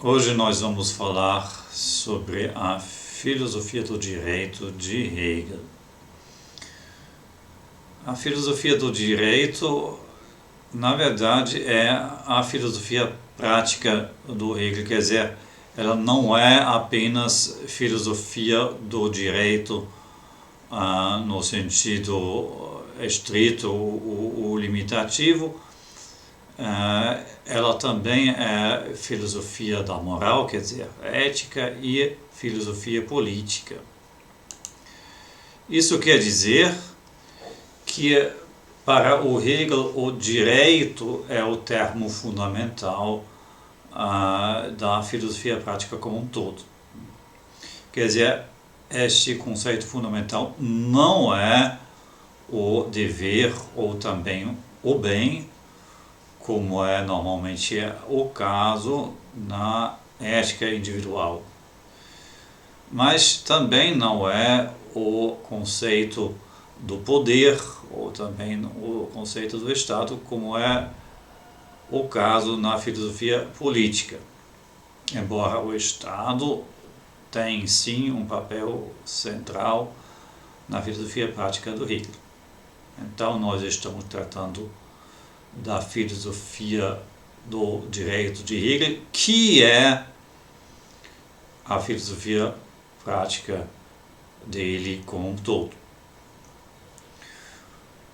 Hoje nós vamos falar sobre a filosofia do direito de Hegel. A filosofia do direito, na verdade, é a filosofia prática do Hegel, quer dizer, ela não é apenas filosofia do direito no sentido estrito ou limitativo. Ela também é filosofia da moral, quer dizer, ética, e filosofia política. Isso quer dizer que para o Hegel o direito é o termo fundamental da filosofia prática como um todo. Quer dizer, este conceito fundamental não é o dever ou também o bem, como é normalmente o caso na ética individual. Mas também não é o conceito do poder ou também o conceito do Estado, como é o caso na filosofia política. Embora o Estado tenha sim um papel central na filosofia prática do Hegel. Então nós estamos tratando da filosofia do direito de Hegel, que é a filosofia prática dele como um todo.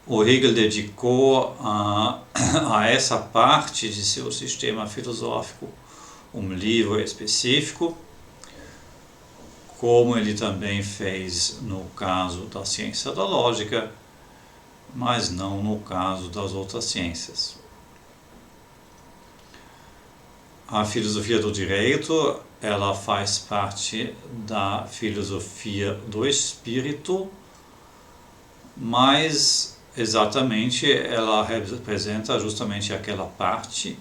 O Hegel dedicou a essa parte de seu sistema filosófico um livro específico, como ele também fez no caso da ciência da lógica, mas não no caso das outras ciências. A filosofia do direito, ela faz parte da filosofia do espírito, mas exatamente ela representa justamente aquela parte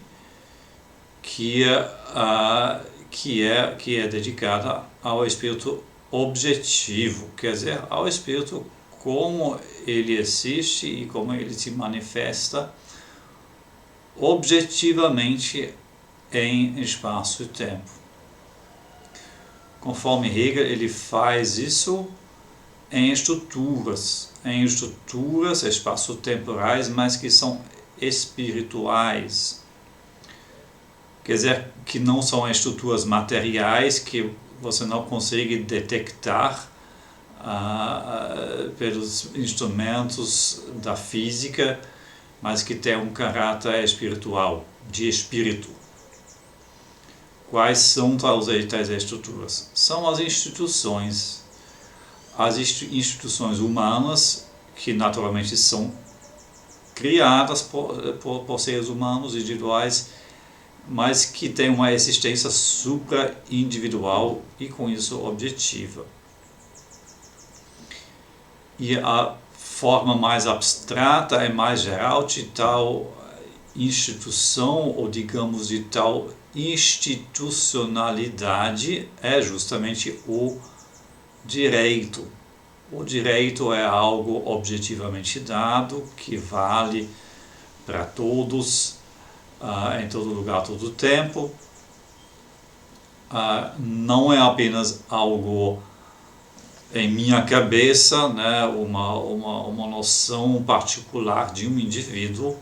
que é dedicada ao espírito objetivo, quer dizer, ao espírito como ele existe e como ele se manifesta objetivamente em espaço e tempo. Conforme Hegel, ele faz isso em estruturas espaço-temporais, mas que são espirituais. Quer dizer, que não são estruturas materiais que você não consegue detectar pelos instrumentos da física, mas que tem um caráter espiritual, de espírito. Quais são tais estruturas? São as instituições humanas, que naturalmente são criadas por seres humanos individuais, mas que têm uma existência supra-individual e com isso objetiva. E a forma mais abstrata e mais geral de tal instituição, ou digamos de tal institucionalidade, é justamente o direito. O direito é algo objetivamente dado, que vale para todos, em todo lugar, todo tempo. Não é apenas algo em minha cabeça, né, uma noção particular de um indivíduo.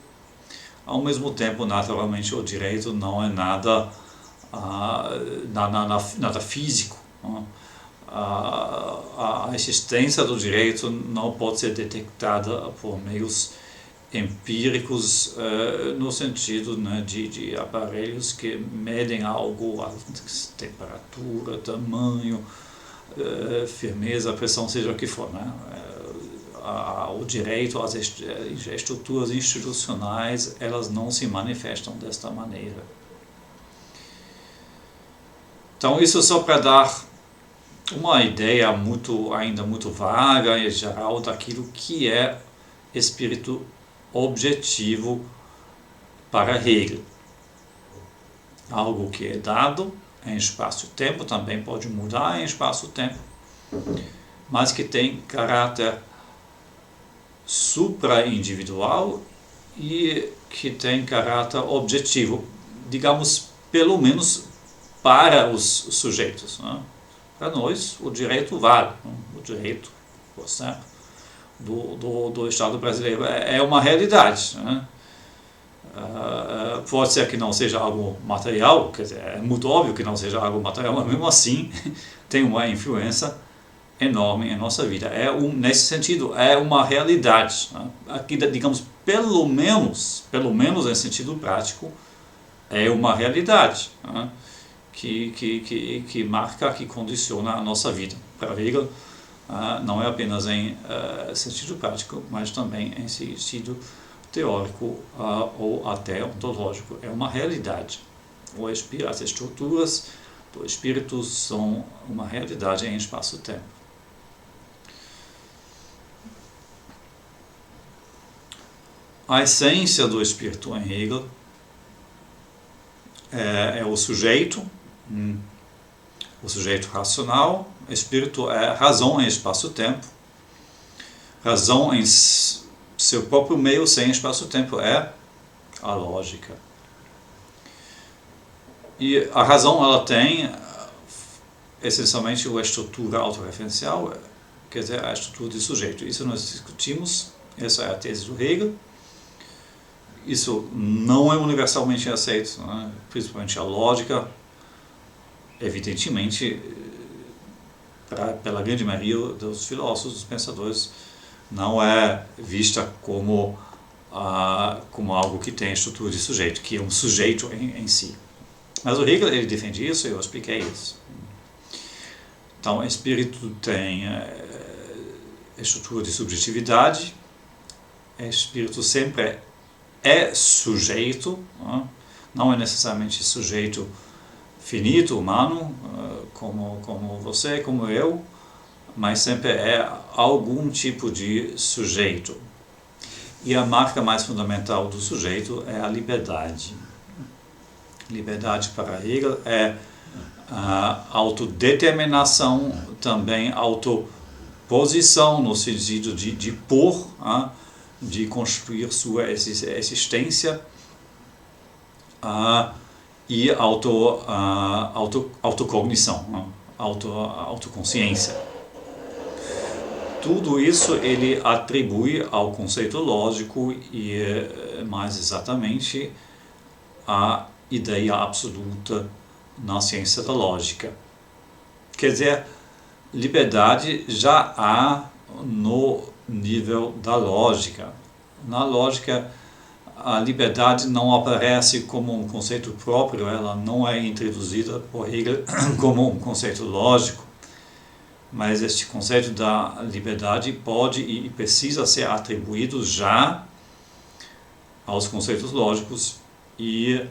Ao mesmo tempo, naturalmente, o direito não é nada físico. A existência do direito não pode ser detectada por meios empíricos, no sentido, né, de aparelhos que medem algo, a temperatura, tamanho, firmeza, pressão, seja o que for, né? O direito, as estruturas institucionais, elas não se manifestam desta maneira. Então, isso só para dar uma ideia ainda muito vaga e geral daquilo que é espírito objetivo para Hegel. Algo que é dado em espaço e tempo, também pode mudar em espaço e tempo, mas que tem caráter supra-individual e que tem caráter objetivo, digamos, pelo menos para os sujeitos, né? Para nós, o direito vale, né? O direito, por exemplo, do Estado brasileiro é uma realidade, né? Pode ser que não seja algo material, quer dizer, é muito óbvio que não seja algo material, mas mesmo assim tem uma influência enorme em nossa vida. Nesse sentido, é uma realidade, né? Aqui, digamos, pelo menos em sentido prático, é uma realidade, né? que marca, que condiciona a nossa vida. Para Hegel, não é apenas em sentido prático, mas também em sentido teórico ou até ontológico. É uma realidade. As estruturas do espírito são uma realidade em espaço-tempo. A essência do espírito em Hegel é o sujeito racional. Espírito é razão em espaço-tempo. Razão em seu próprio meio sem espaço-tempo é a lógica. E a razão, ela tem essencialmente a estrutura autorreferencial, quer dizer, a estrutura de sujeito. Isso nós discutimos, essa é a tese do Hegel. Isso não é universalmente aceito, né? Principalmente a lógica, evidentemente, pela grande maioria dos filósofos, dos pensadores, não é vista como algo que tem estrutura de sujeito, que é um sujeito em si. Mas o Hegel, ele defende isso, eu expliquei isso. Então, o espírito tem estrutura de subjetividade, o espírito sempre é sujeito, não é necessariamente sujeito finito, humano, como você, como eu, mas sempre é algum tipo de sujeito. E a marca mais fundamental do sujeito é a liberdade. Liberdade para Hegel é a autodeterminação, também autoposição, no sentido de pôr, de construir sua existência, e autocognição, autoconsciência. Tudo isso ele atribui ao conceito lógico e, mais exatamente, à ideia absoluta na ciência da lógica. Quer dizer, liberdade já há no nível da lógica. Na lógica, a liberdade não aparece como um conceito próprio, ela não é introduzida por Hegel como um conceito lógico, mas este conceito da liberdade pode e precisa ser atribuído já aos conceitos lógicos e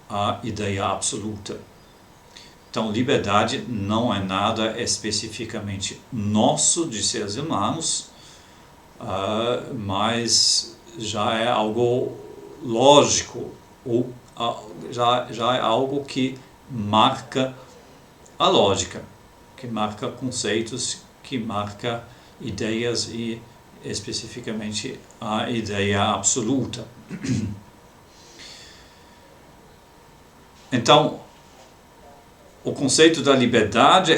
à ideia absoluta. Então, liberdade não é nada especificamente nosso de seres humanos, mas já é algo lógico, ou já é algo que marca a lógica, que marca conceitos, que marca ideias e especificamente a ideia absoluta. Então, o conceito da liberdade,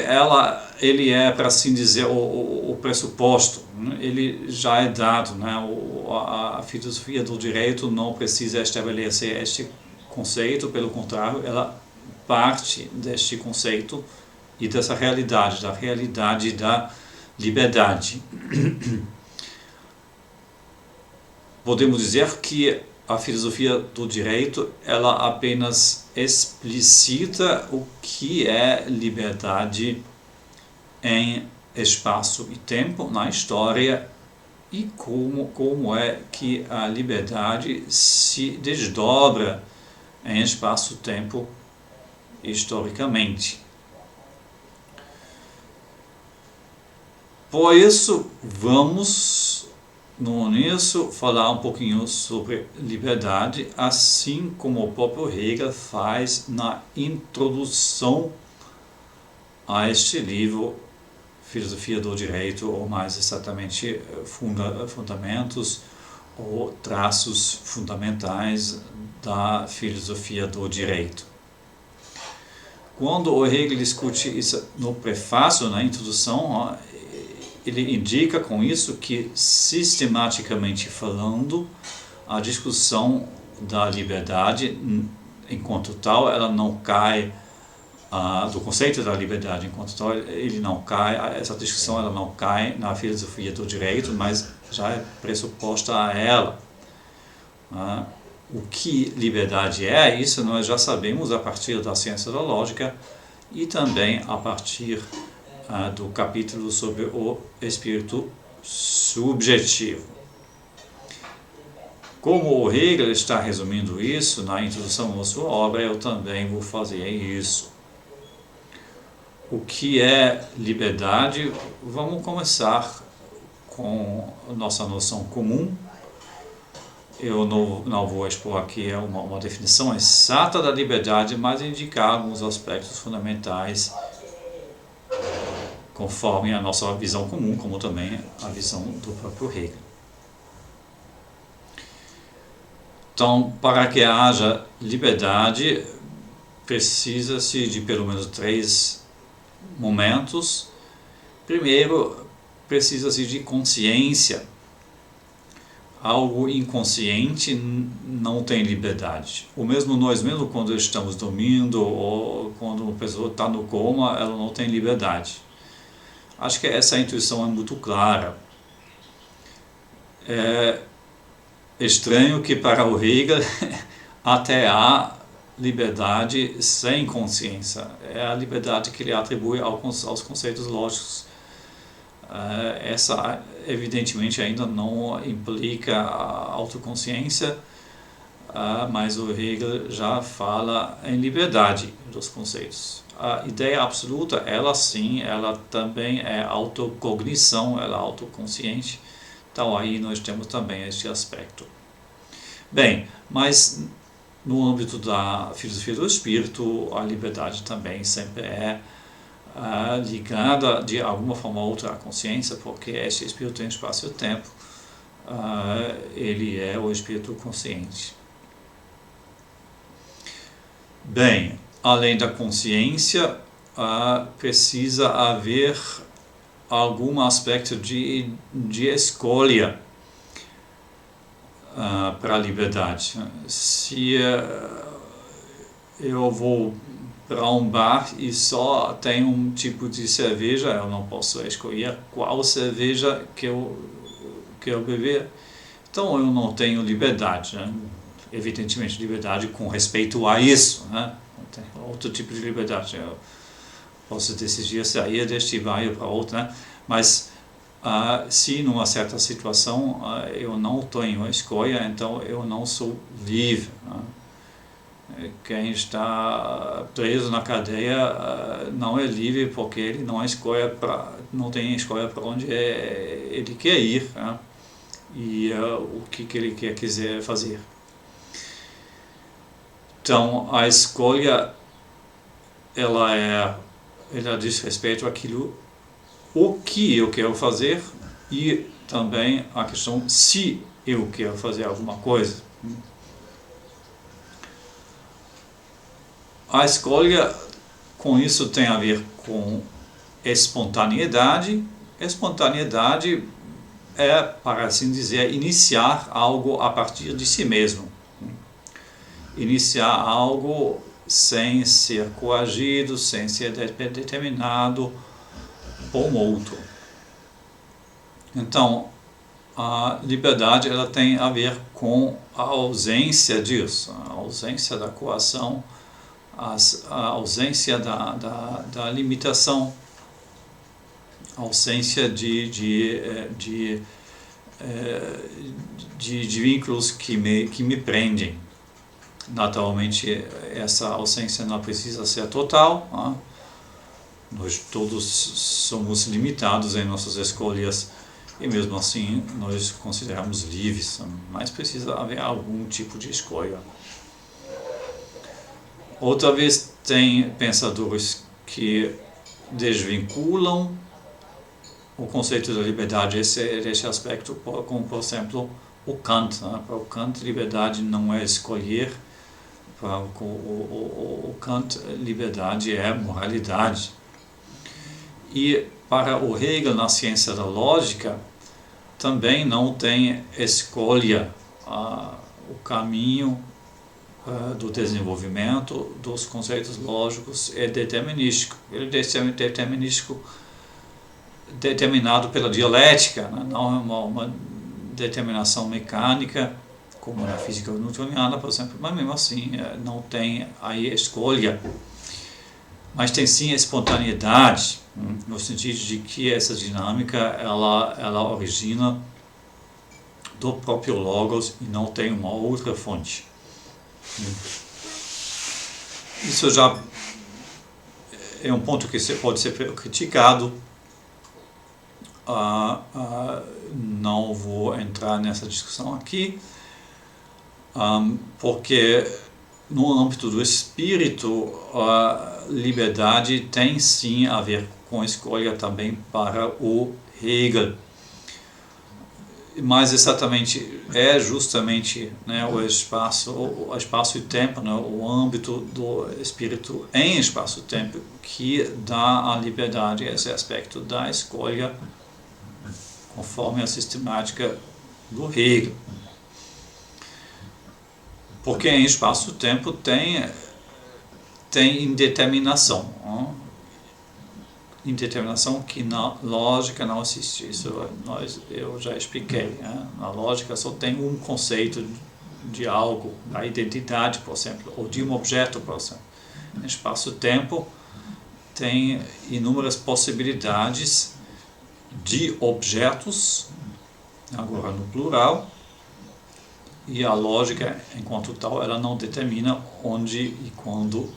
ele é, para assim dizer, o pressuposto, né? Ele já é dado, né? A filosofia do direito não precisa estabelecer este conceito, pelo contrário, ela parte deste conceito e dessa realidade, da realidade da liberdade. Podemos dizer que a filosofia do direito, ela apenas explicita o que é liberdade em espaço e tempo na história e como é que a liberdade se desdobra em espaço-tempo historicamente. Por isso, vamos no início falar um pouquinho sobre liberdade, assim como o próprio Hegel faz na introdução a este livro, Filosofia do Direito, ou mais exatamente fundamentos ou traços fundamentais da filosofia do direito. quando o Hegel discute isso no prefácio, na introdução, ele indica com isso que, sistematicamente falando, a discussão da liberdade, enquanto tal, ela não cai, do conceito da liberdade enquanto tal, ele não cai, essa discussão ela não cai na filosofia do direito, mas já é pressuposta a ela. O que liberdade é, isso nós já sabemos a partir da ciência da lógica e também a partir do capítulo sobre o espírito subjetivo. Como o Hegel está resumindo isso na introdução da sua obra, eu também vou fazer isso. O que é liberdade? Vamos começar com a nossa noção comum. Eu não vou expor aqui uma definição exata da liberdade, mas indicar alguns aspectos fundamentais conforme a nossa visão comum, como também a visão do próprio Hegel. Então, para que haja liberdade, precisa-se de pelo menos 3 momentos. Primeiro, precisa-se de consciência. Algo inconsciente não tem liberdade. Ou mesmo nós mesmos, quando estamos dormindo ou quando uma pessoa está no coma, ela não tem liberdade. Acho que essa intuição é muito clara. É estranho que para o Hegel até há liberdade sem consciência. É a liberdade que ele atribui aos conceitos lógicos. Essa evidentemente ainda não implica a autoconsciência, mas o Hegel já fala em liberdade dos conceitos. A ideia absoluta, ela sim, ela também é autocognição, ela é autoconsciente. Então aí nós temos também este aspecto. Bem, mas no âmbito da filosofia do espírito, a liberdade também sempre é ligada de alguma forma ou outra à consciência, porque este espírito em espaço e tempo, ele é o espírito consciente. Bem, além da consciência, precisa haver algum aspecto de escolha para a liberdade. Se eu vou para um bar e só tem um tipo de cerveja, eu não posso escolher qual cerveja que eu beber. Então eu não tenho liberdade, né? Evidentemente liberdade com respeito a isso, né? Não tem outro tipo de liberdade. Eu posso decidir sair deste bar e para outro, né? Mas se numa certa situação eu não tenho escolha, então eu não sou livre, né? Quem está preso na cadeia não é livre porque ele não tem escolha para onde ele quer ir, né? E o que ele quiser fazer. Então a escolha ela diz respeito àquilo o que eu quero fazer e também a questão se eu quero fazer alguma coisa. A escolha, com isso, tem a ver com espontaneidade. Espontaneidade é, para assim dizer, iniciar algo a partir de si mesmo. Iniciar algo sem ser coagido, sem ser determinado por um outro. Então, a liberdade ela tem a ver com a ausência disso, a ausência da coação, a ausência da limitação, a ausência de vínculos que me prendem. Naturalmente, essa ausência não precisa ser total, né? Nós todos somos limitados em nossas escolhas e mesmo assim nós consideramos livres, mas precisa haver algum tipo de escolha. Outra vez tem pensadores que desvinculam o conceito da liberdade desse aspecto, como por exemplo o Kant. Né? Para o Kant, liberdade não é escolher, Para o Kant, liberdade é moralidade. E para o Hegel, na ciência da lógica, também não tem escolha. O caminho do desenvolvimento dos conceitos lógicos é determinístico. Ele é determinístico determinado pela dialética, né? Não é uma determinação mecânica, como na física newtoniana, por exemplo, mas mesmo assim não tem aí escolha. Mas tem sim espontaneidade, no sentido de que essa dinâmica ela origina do próprio logos e não tem uma outra fonte. Isso já é um ponto que pode ser criticado. Não vou entrar nessa discussão aqui, porque no âmbito do espírito, a liberdade tem sim a ver com escolha também para o Hegel. Mas exatamente é justamente, né, o espaço e tempo, né, o âmbito do espírito em espaço-tempo que dá à liberdade esse aspecto da escolha conforme a sistemática do Hegel. Porque em espaço-tempo tem indeterminação. Indeterminação que na lógica não existe. Isso eu já expliquei. Né? Na lógica só tem um conceito de algo, da identidade, por exemplo, ou de um objeto, por exemplo. Em espaço-tempo tem inúmeras possibilidades de objetos, agora no plural, e a lógica, enquanto tal, ela não determina onde e quando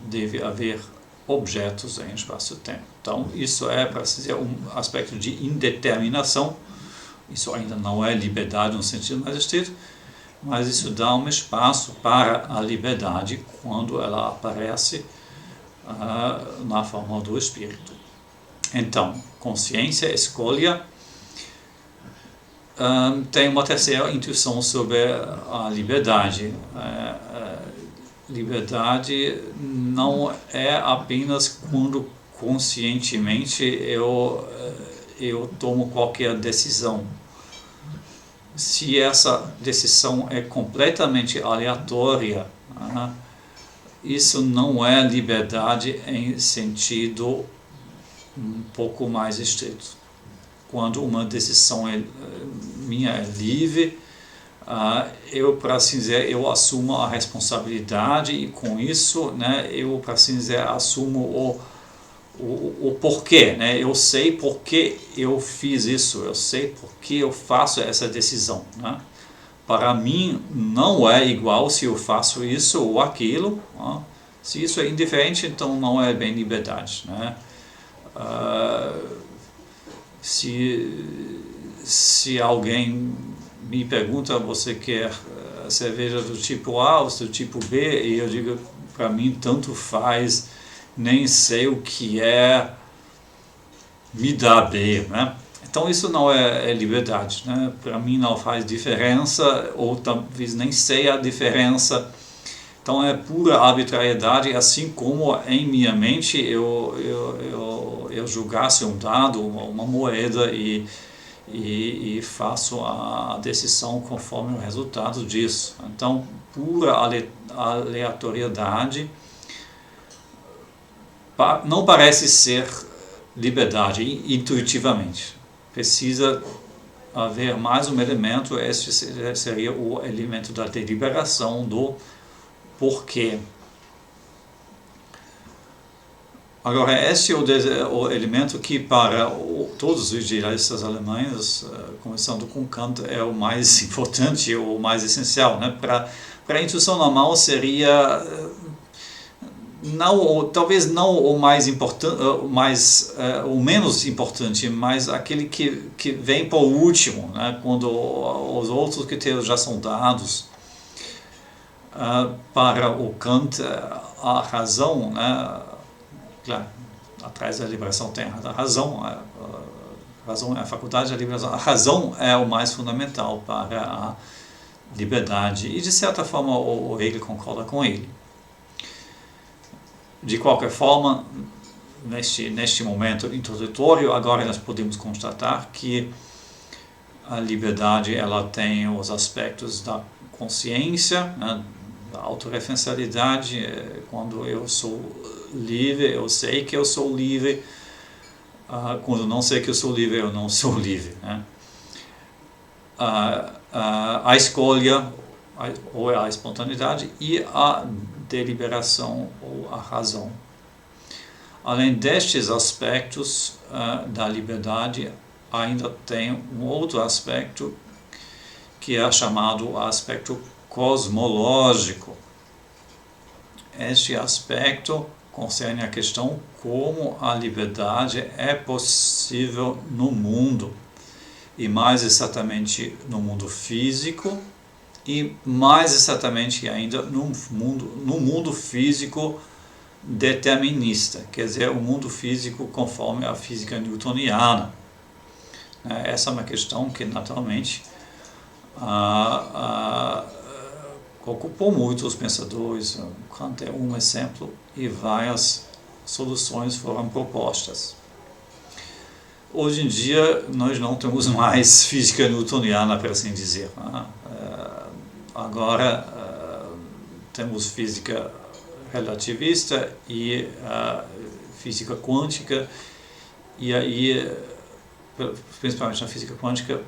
deve haver objetos em espaço-tempo. Então, isso é, para se dizer, um aspecto de indeterminação. Isso ainda não é liberdade no sentido mais estrito, mas isso dá um espaço para a liberdade quando ela aparece na forma do espírito. Então, consciência, escolha, tem uma terceira intuição sobre a liberdade. Liberdade não é apenas quando conscientemente eu tomo qualquer decisão. Se essa decisão é completamente aleatória, isso não é liberdade em sentido um pouco mais estrito. Quando uma decisão minha é livre, eu, para assim dizer, eu assumo a responsabilidade e com isso, né, eu, para assim dizer, assumo o porquê, né? Eu sei por que eu fiz isso, eu sei por que eu faço essa decisão, né? Para mim não é igual se eu faço isso ou aquilo, né? Se isso é indiferente, então não é bem liberdade, né? Se alguém me pergunta, você quer cerveja do tipo A ou do tipo B, e eu digo, para mim tanto faz, nem sei o que é, me dá B, né? Então isso não é liberdade, né? Para mim não faz diferença, ou talvez nem sei a diferença. Então é pura arbitrariedade, assim como em minha mente eu julgasse um dado, uma moeda e faço a decisão conforme o resultado disso. Então, pura aleatoriedade não parece ser liberdade intuitivamente. Precisa haver mais um elemento, esse seria o elemento da deliberação, do porquê. Agora, esse é o elemento que para todos os idealistas alemães, começando com Kant, é o mais importante, o mais essencial, né? Para a intuição normal seria talvez não o mais importante, o menos importante, mas aquele que vem por último, né? Quando os outros critérios já são dados. Para o Kant, a razão, né? Claro, atrás da liberação tem a razão, a razão é a faculdade da liberação. A razão é o mais fundamental para a liberdade, e de certa forma o Hegel concorda com ele. De qualquer forma, neste momento introdutório, agora nós podemos constatar que a liberdade ela tem os aspectos da consciência, né, da autorreferencialidade. Quando eu sou livre, eu sei que eu sou livre. Quando não sei que eu sou livre, eu não sou livre, né? A escolha, ou a espontaneidade, e a deliberação, ou a razão. Além destes aspectos da liberdade, ainda tem um outro aspecto que é chamado aspecto cosmológico. Este aspecto concerne a questão como a liberdade é possível no mundo, e mais exatamente no mundo físico, e mais exatamente ainda no mundo físico determinista, quer dizer, o mundo físico conforme a física newtoniana. Essa é uma questão que naturalmente ocupou muito os pensadores. Kant é um exemplo e várias soluções foram propostas. Hoje em dia nós não temos mais física newtoniana, para assim dizer. Agora temos física relativista e física quântica, e aí, principalmente na física quântica,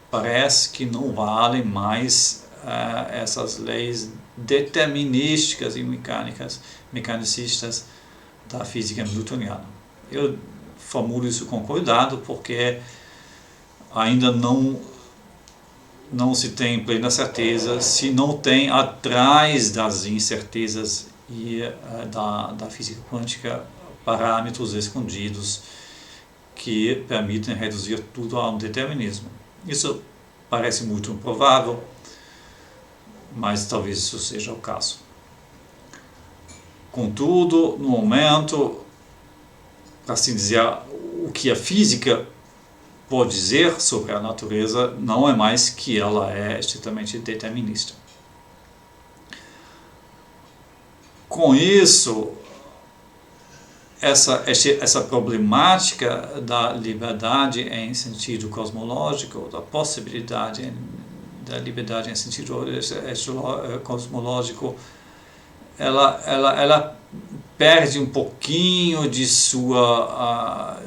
parece que não valem mais essas leis determinísticas e mecanicistas da física newtoniana. Eu formulo isso com cuidado, porque ainda não se tem plena certeza, se não tem atrás das incertezas e da física quântica parâmetros escondidos que permitem reduzir tudo a um determinismo. Isso parece muito improvável, mas talvez isso seja o caso. Contudo, no momento, para assim dizer, o que a física pode dizer sobre a natureza não é mais que ela é estritamente determinista. Com isso, essa problemática da liberdade em sentido cosmológico, da possibilidade da liberdade em sentido cosmológico, ela perde um pouquinho de sua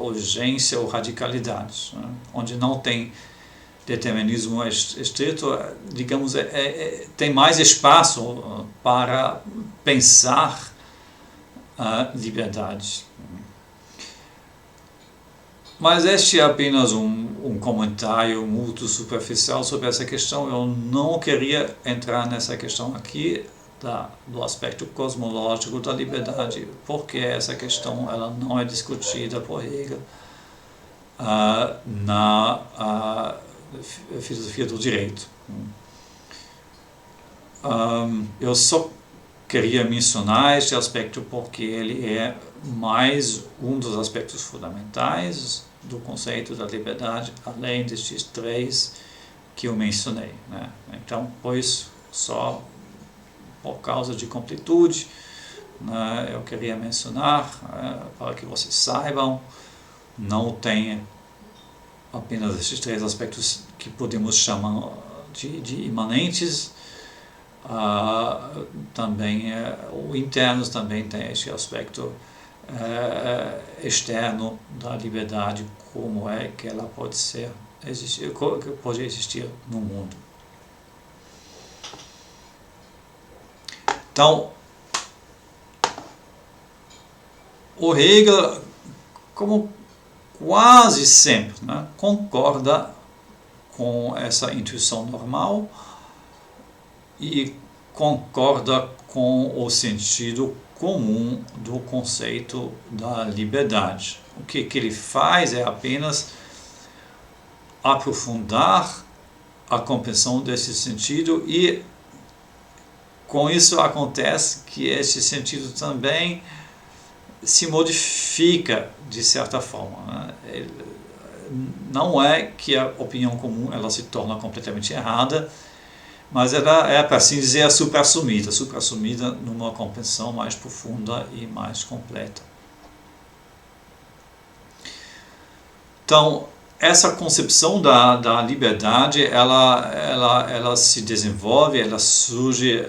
urgência ou radicalidade, né? Onde não tem determinismo estrito, digamos, tem mais espaço para pensar a liberdade. Mas este é apenas um comentário muito superficial sobre essa questão. Eu não queria entrar nessa questão aqui do aspecto cosmológico da liberdade, porque essa questão ela não é discutida por Hegel na filosofia do direito. Eu só queria mencionar este aspecto porque ele é mais um dos aspectos fundamentais do conceito da liberdade, além destes três que eu mencionei, né? Então, pois, só por causa de completude, né, eu queria mencionar, para que vocês saibam, não tem apenas esses três aspectos que podemos chamar de imanentes, também o internos também tem este aspecto externo da liberdade, como é que ela pode existir no mundo. Então, o Hegel, como quase sempre, né, concorda com essa intuição normal e concorda com o sentido comum do conceito da liberdade. O que ele faz é apenas aprofundar a compreensão desse sentido, e com isso acontece que esse sentido também se modifica de certa forma, né? não é que a opinião comum ela se torna completamente errada, mas ela é, para assim dizer, supra-assumida numa compreensão mais profunda e mais completa. Então, essa concepção da liberdade, ela se desenvolve, ela surge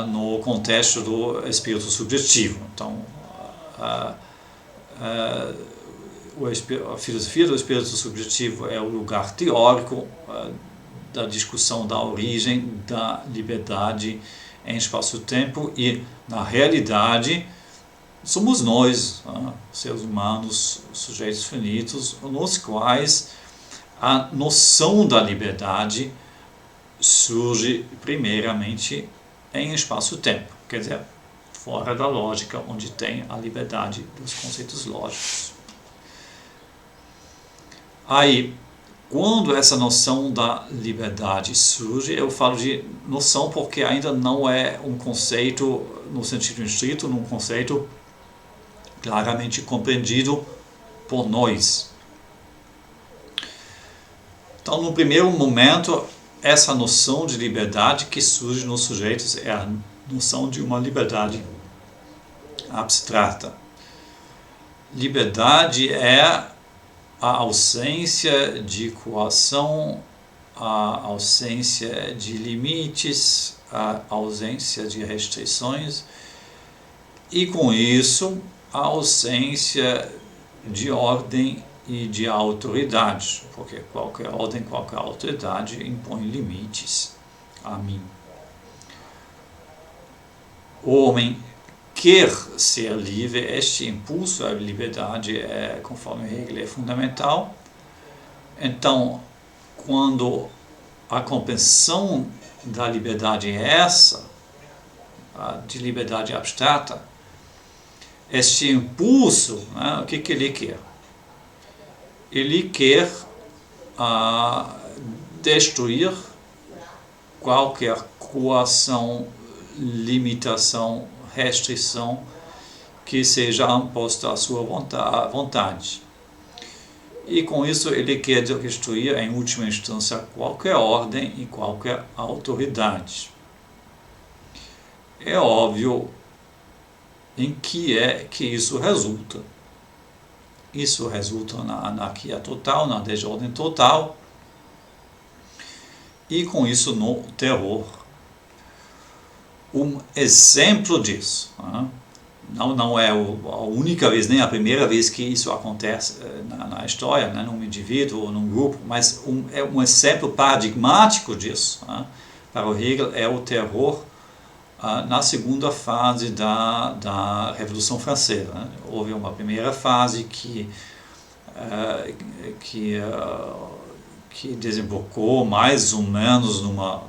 no contexto do espírito subjetivo. Então, a filosofia do espírito subjetivo é o lugar teórico da discussão da origem da liberdade em espaço-tempo, e, na realidade, somos nós, seres humanos, sujeitos finitos, nos quais a noção da liberdade surge primeiramente em espaço-tempo, quer dizer, fora da lógica, onde tem a liberdade dos conceitos lógicos. Aí, quando essa noção da liberdade surge, eu falo de noção porque ainda não é um conceito no sentido estrito, num conceito claramente compreendido por nós. Então, no primeiro momento, essa noção de liberdade que surge nos sujeitos é a noção de uma liberdade abstrata. Liberdade é a ausência de coação, a ausência de limites, a ausência de restrições e, com isso, a ausência de ordem e de autoridade, porque qualquer ordem, qualquer autoridade impõe limites a mim. O homem quer ser livre, este impulso à liberdade conforme Hegel, é fundamental. Então, quando a compreensão da liberdade é essa, de liberdade abstrata, este impulso, né, o que ele quer? Ele quer destruir qualquer coação, limitação, restrição que seja imposta à sua vontade. E com isso ele quer destruir, em última instância, qualquer ordem e qualquer autoridade. É óbvio em que isso resulta. Isso resulta na anarquia total, na desordem total, e com isso no terror. Um exemplo disso, não é a única vez, nem a primeira vez que isso acontece na história, num indivíduo ou num grupo, mas é um exemplo paradigmático disso, para o Hegel, é o terror na segunda fase da Revolução Francesa. Houve uma primeira fase que desembocou mais ou menos numa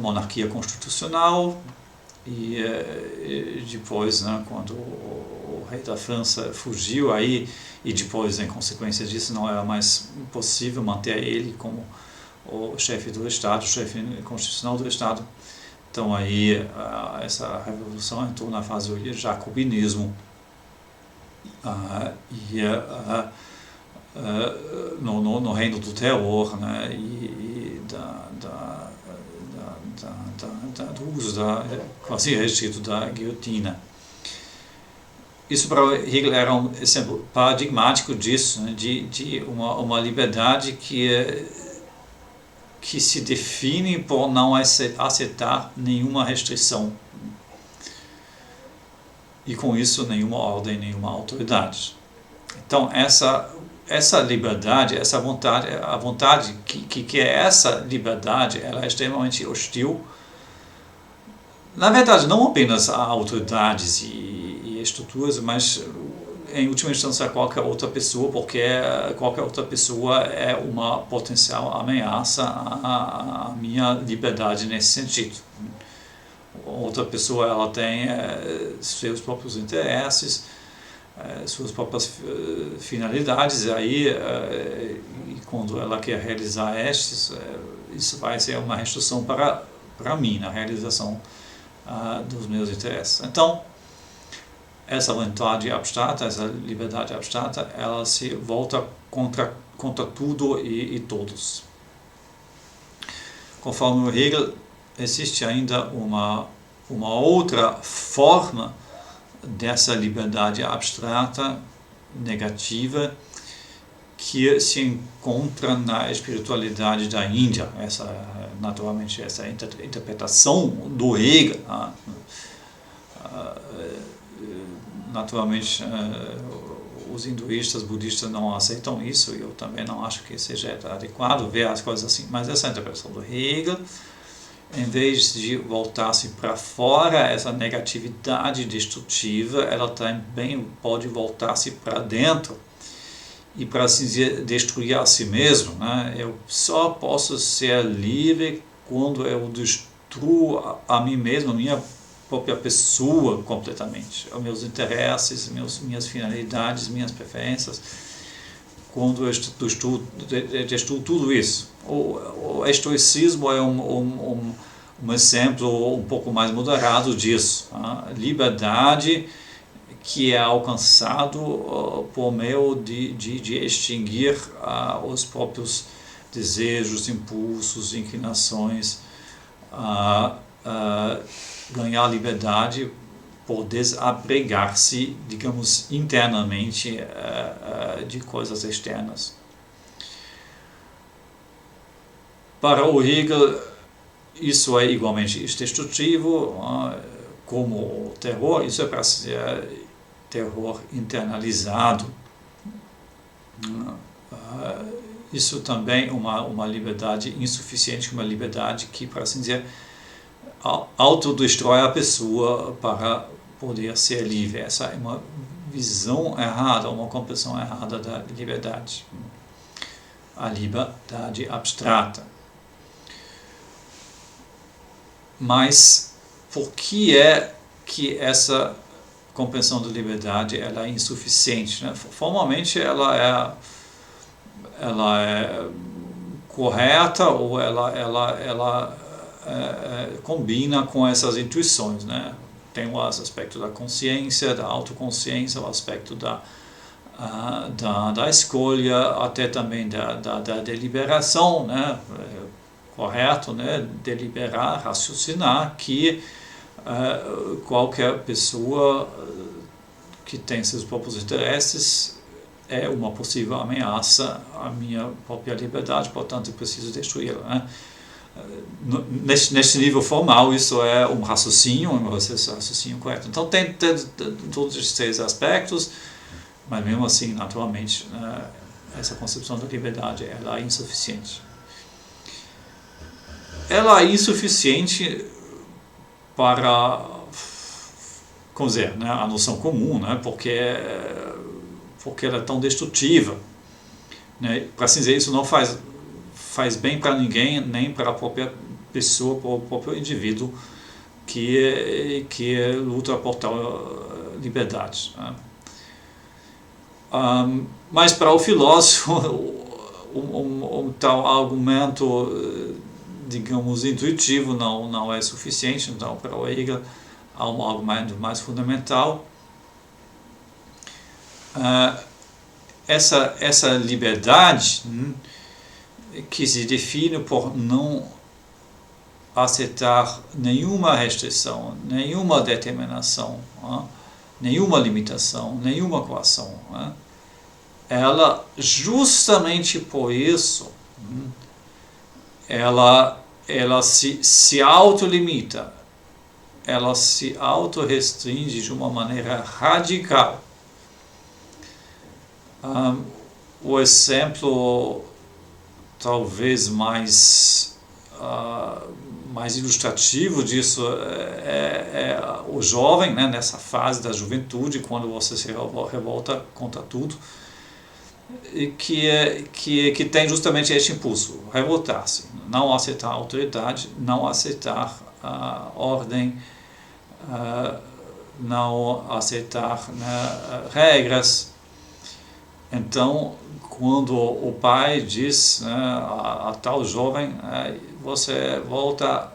monarquia constitucional, e depois, quando o rei da França fugiu, aí, e depois, em consequência disso, não era mais possível manter ele como o chefe do Estado, o chefe constitucional do Estado. Então aí essa revolução entrou na fase do jacobinismo, no reino do terror, e do uso quase restrito da guilhotina. Isso para Hegel era um exemplo paradigmático disso, de uma liberdade que se define por não aceitar nenhuma restrição, e com isso nenhuma ordem, nenhuma autoridade. Então essa liberdade, essa vontade, a vontade que é essa liberdade, ela é extremamente hostil, na verdade, não apenas a autoridades e estruturas, mas em última instância a qualquer outra pessoa, porque qualquer outra pessoa é uma potencial ameaça à minha liberdade nesse sentido. Outra pessoa, ela tem seus próprios interesses, suas próprias finalidades, e quando ela quer realizar estes, isso vai ser uma restrição para mim, na realização dos meus interesses. Então, essa vontade abstrata, essa liberdade abstrata, ela se volta contra tudo e todos. Conforme o Hegel, existe ainda uma outra forma dessa liberdade abstrata, negativa, que se encontra na espiritualidade da Índia. Naturalmente, essa interpretação do Hegel, naturalmente, os hinduístas, budistas não aceitam isso, e eu também não acho que seja adequado ver as coisas assim, mas essa interpretação do Hegel, em vez de voltar-se para fora, essa negatividade destrutiva, ela também pode voltar-se para dentro, e para assim dizer, destruir a si mesmo, né? Eu só posso ser livre quando eu destruo a mim mesmo, a minha própria pessoa completamente, os meus interesses, minhas finalidades, minhas preferências. Quando eu destruo tudo isso. O estoicismo é um exemplo um pouco mais moderado disso. Liberdade que é alcançado por meio de extinguir os próprios desejos, impulsos, inclinações, ganhar liberdade por desabrigar-se, digamos, internamente de coisas externas. Para o Hegel, isso é igualmente destrutivo, como o terror, isso é para ser terror internalizado. Isso também é uma liberdade insuficiente, uma liberdade que, para assim dizer, autodestrói a pessoa para poder ser livre. Essa é uma visão errada, uma compreensão errada da liberdade. A liberdade abstrata. Mas por que é que essa compreensão da liberdade ela é insuficiente, né? Formalmente ela é correta, ou ela combina com essas intuições, né? Tem o aspecto da consciência, da autoconsciência, o aspecto da escolha, até também da deliberação, né? Correto, né? Deliberar, raciocinar que qualquer pessoa que tem seus próprios interesses é uma possível ameaça à minha própria liberdade, portanto eu preciso destruí-la, né? Neste nível formal, isso é um raciocínio correto. Então tem todos esses três aspectos, mas mesmo assim, naturalmente, essa concepção da liberdade ela é insuficiente. Ela é insuficiente para, como dizer, né, a noção comum, né, porque ela é tão destrutiva, né, para assim dizer, isso não faz bem para ninguém, nem para a própria pessoa, para o próprio indivíduo que luta por tal liberdade, né. Mas para o filósofo, um tal argumento, digamos, intuitivo não é suficiente. Então, para o Hegel, há um argumento mais fundamental. Essa liberdade que se define por não aceitar nenhuma restrição, nenhuma determinação, nenhuma limitação, nenhuma coação. Ela, justamente por isso, ela se autolimita, ela se autorrestringe de uma maneira radical. O exemplo talvez mais ilustrativo disso é o jovem, né, nessa fase da juventude, quando você se revolta contra tudo, que tem justamente este impulso, revoltar-se, não aceitar a autoridade, não aceitar a ordem, não aceitar, né, regras. Então, quando o pai diz, né, a tal jovem, você volta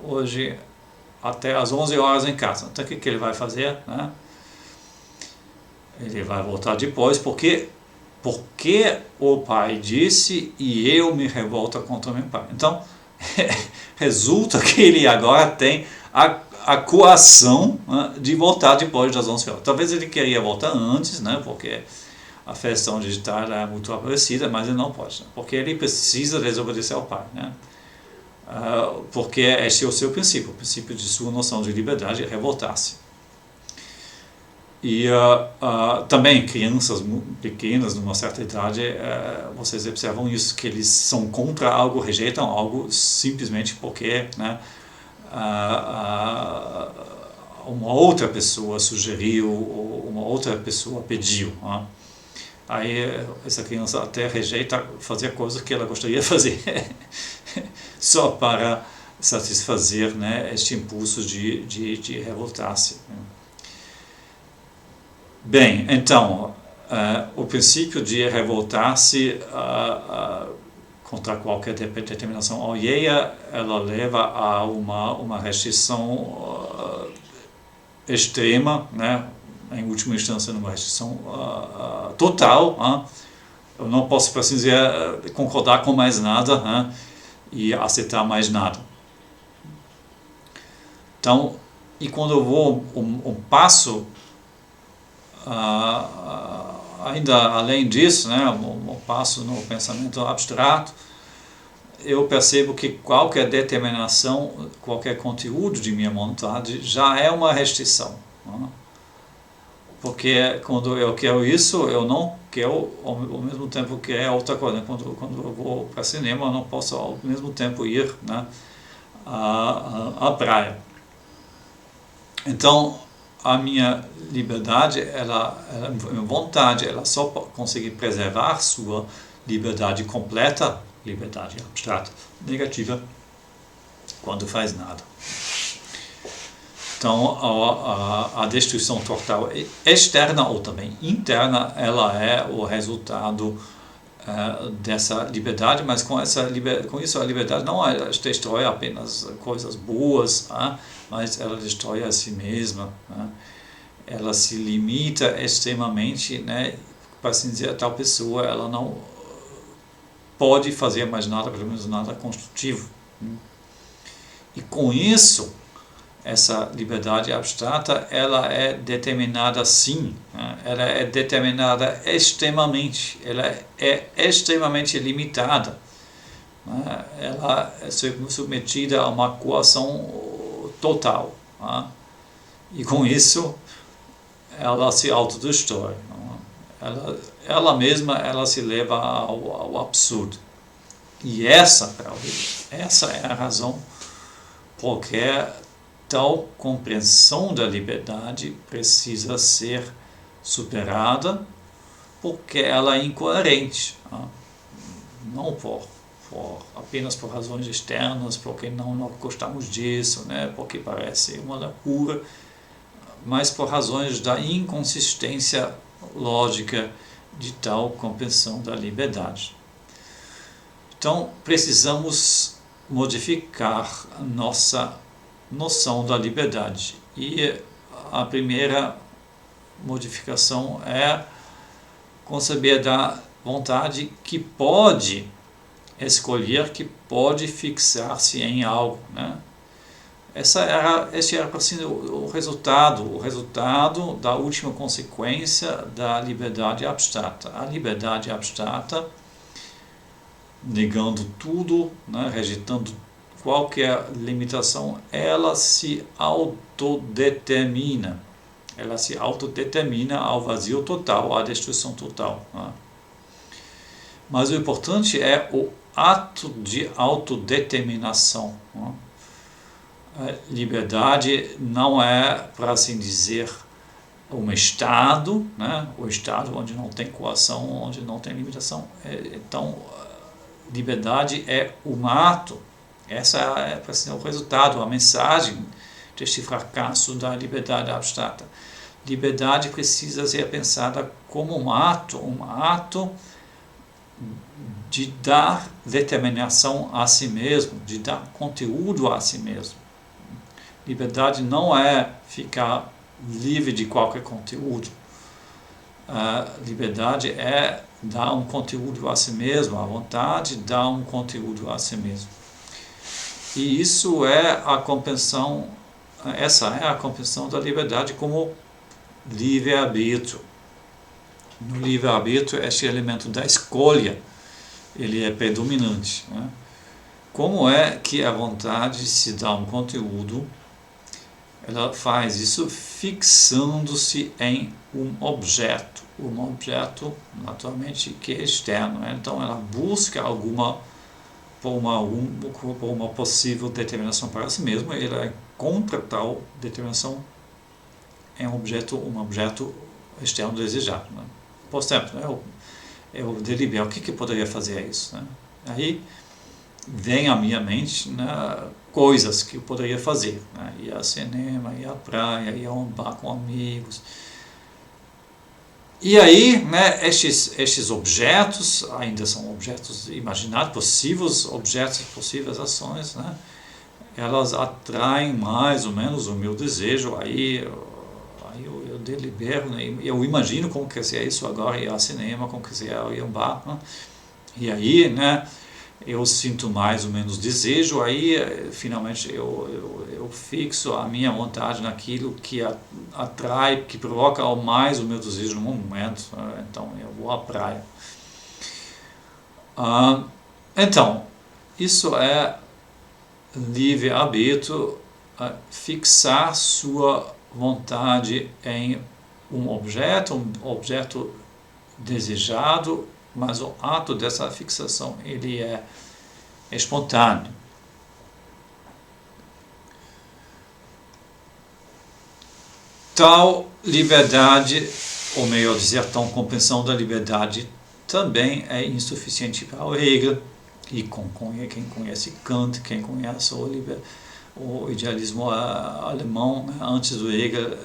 hoje até às 11 horas em casa, então o que ele vai fazer, né? Ele vai voltar depois, porque o pai disse e eu me revolto contra meu pai. Então, resulta que ele agora tem a coação, né, de voltar depois das 11 horas. Talvez ele queria voltar antes, né, porque a festa onde está é muito aborrecida, mas ele não pode, né, porque ele precisa desobedecer ao pai, né, porque este é o seu princípio, o princípio de sua noção de liberdade é revoltar-se. E também crianças pequenas, numa certa idade, vocês observam isso, que eles são contra algo, rejeitam algo simplesmente porque, né, uma outra pessoa sugeriu, ou uma outra pessoa pediu. Né? Aí essa criança até rejeita fazer coisas que ela gostaria de fazer, só para satisfazer, né, este impulso de revoltar-se. Bem, então, o princípio de revoltar-se contra qualquer determinação alheia, ela leva a uma restrição extrema, né? Em última instância, uma restrição total. Eu não posso, por assim dizer, concordar com mais nada, e aceitar mais nada. Então, e quando eu vou um passo ainda além disso, né, um passo no pensamento abstrato, eu percebo que qualquer determinação, qualquer conteúdo de minha vontade já é uma restrição. Né? Porque quando eu quero isso, eu não quero ao mesmo tempo que é outra coisa. Quando eu vou para cinema, eu não posso ao mesmo tempo ir, né, à praia. Então, a minha liberdade, a minha vontade, ela só consegue preservar sua liberdade completa, liberdade abstrata, negativa, quando faz nada. Então, a destruição total externa ou também interna, ela é o resultado dessa liberdade, mas com isso a liberdade não destrói apenas coisas boas, mas ela destrói a si mesma, né? Ela se limita extremamente, né? Para assim dizer, a tal pessoa ela não pode fazer mais nada, pelo menos nada construtivo. E com isso, essa liberdade abstrata, ela é determinada sim, né? Ela é determinada extremamente, ela é extremamente limitada, né? Ela é submetida a uma coação total, né? E com isso ela se autodestrói, né? Ela mesma ela se leva ao absurdo. E essa é a razão porque tal compreensão da liberdade precisa ser superada, porque ela é incoerente, né? Não apenas por razões externas, porque não gostamos disso, né? Porque parece uma loucura, mas por razões da inconsistência lógica de tal compreensão da liberdade. Então, precisamos modificar nossa noção da liberdade. E a primeira modificação é conceber da vontade que pode escolher, que pode fixar-se em algo, né? Esse era assim, o resultado da última consequência da liberdade abstrata. A liberdade abstrata, negando tudo, né, rejeitando qualquer limitação, ela se autodetermina. Ela se autodetermina ao vazio total, à destruição total. Né? Mas o importante é o ato de autodeterminação. Né? A liberdade não é, para assim dizer, um estado, né? O estado onde não tem coação, onde não tem limitação. Então, liberdade é um ato. Essa é, para assim, o resultado, a mensagem deste fracasso da liberdade abstrata. Liberdade precisa ser pensada como um ato de dar determinação a si mesmo, de dar conteúdo a si mesmo. Liberdade não é ficar livre de qualquer conteúdo. A liberdade é dar um conteúdo a si mesmo, a vontade dá um conteúdo a si mesmo. E isso é a compreensão, essa é a compreensão da liberdade como livre-arbítrio. No livre-arbítrio, este elemento da escolha, ele é predominante, né? Como é que a vontade se dá um conteúdo? Ela faz isso fixando-se em um objeto naturalmente que é externo, né? Então ela busca alguma por uma possível determinação para si mesma, ela encontra tal determinação em um objeto externo desejado, né? Por exemplo, né, eu delibero o que poderia fazer isso, né? Aí vem à minha mente, né, coisas que eu poderia fazer, né? Ir ao cinema, ir à praia, ir a um bar com amigos. E aí, né, estes objetos ainda são objetos imaginados, possíveis ações, né? Elas atraem mais ou menos o meu desejo, aí eu delibero, né? Eu imagino como que seria isso agora, ir ao cinema, como que seria ir a um bar, né? E aí, né, eu sinto mais ou menos desejo, aí finalmente eu fixo a minha vontade naquilo que atrai, que provoca ao mais o meu desejo no momento, então eu vou à praia. Então, isso é livre-arbítrio, fixar sua vontade em um objeto desejado, mas o ato dessa fixação ele é espontâneo. Tal liberdade, ou melhor dizer, tal compreensão da liberdade também é insuficiente para o Hegel, e quem conhece Kant, quem conhece o idealismo alemão, né, antes do Hegel,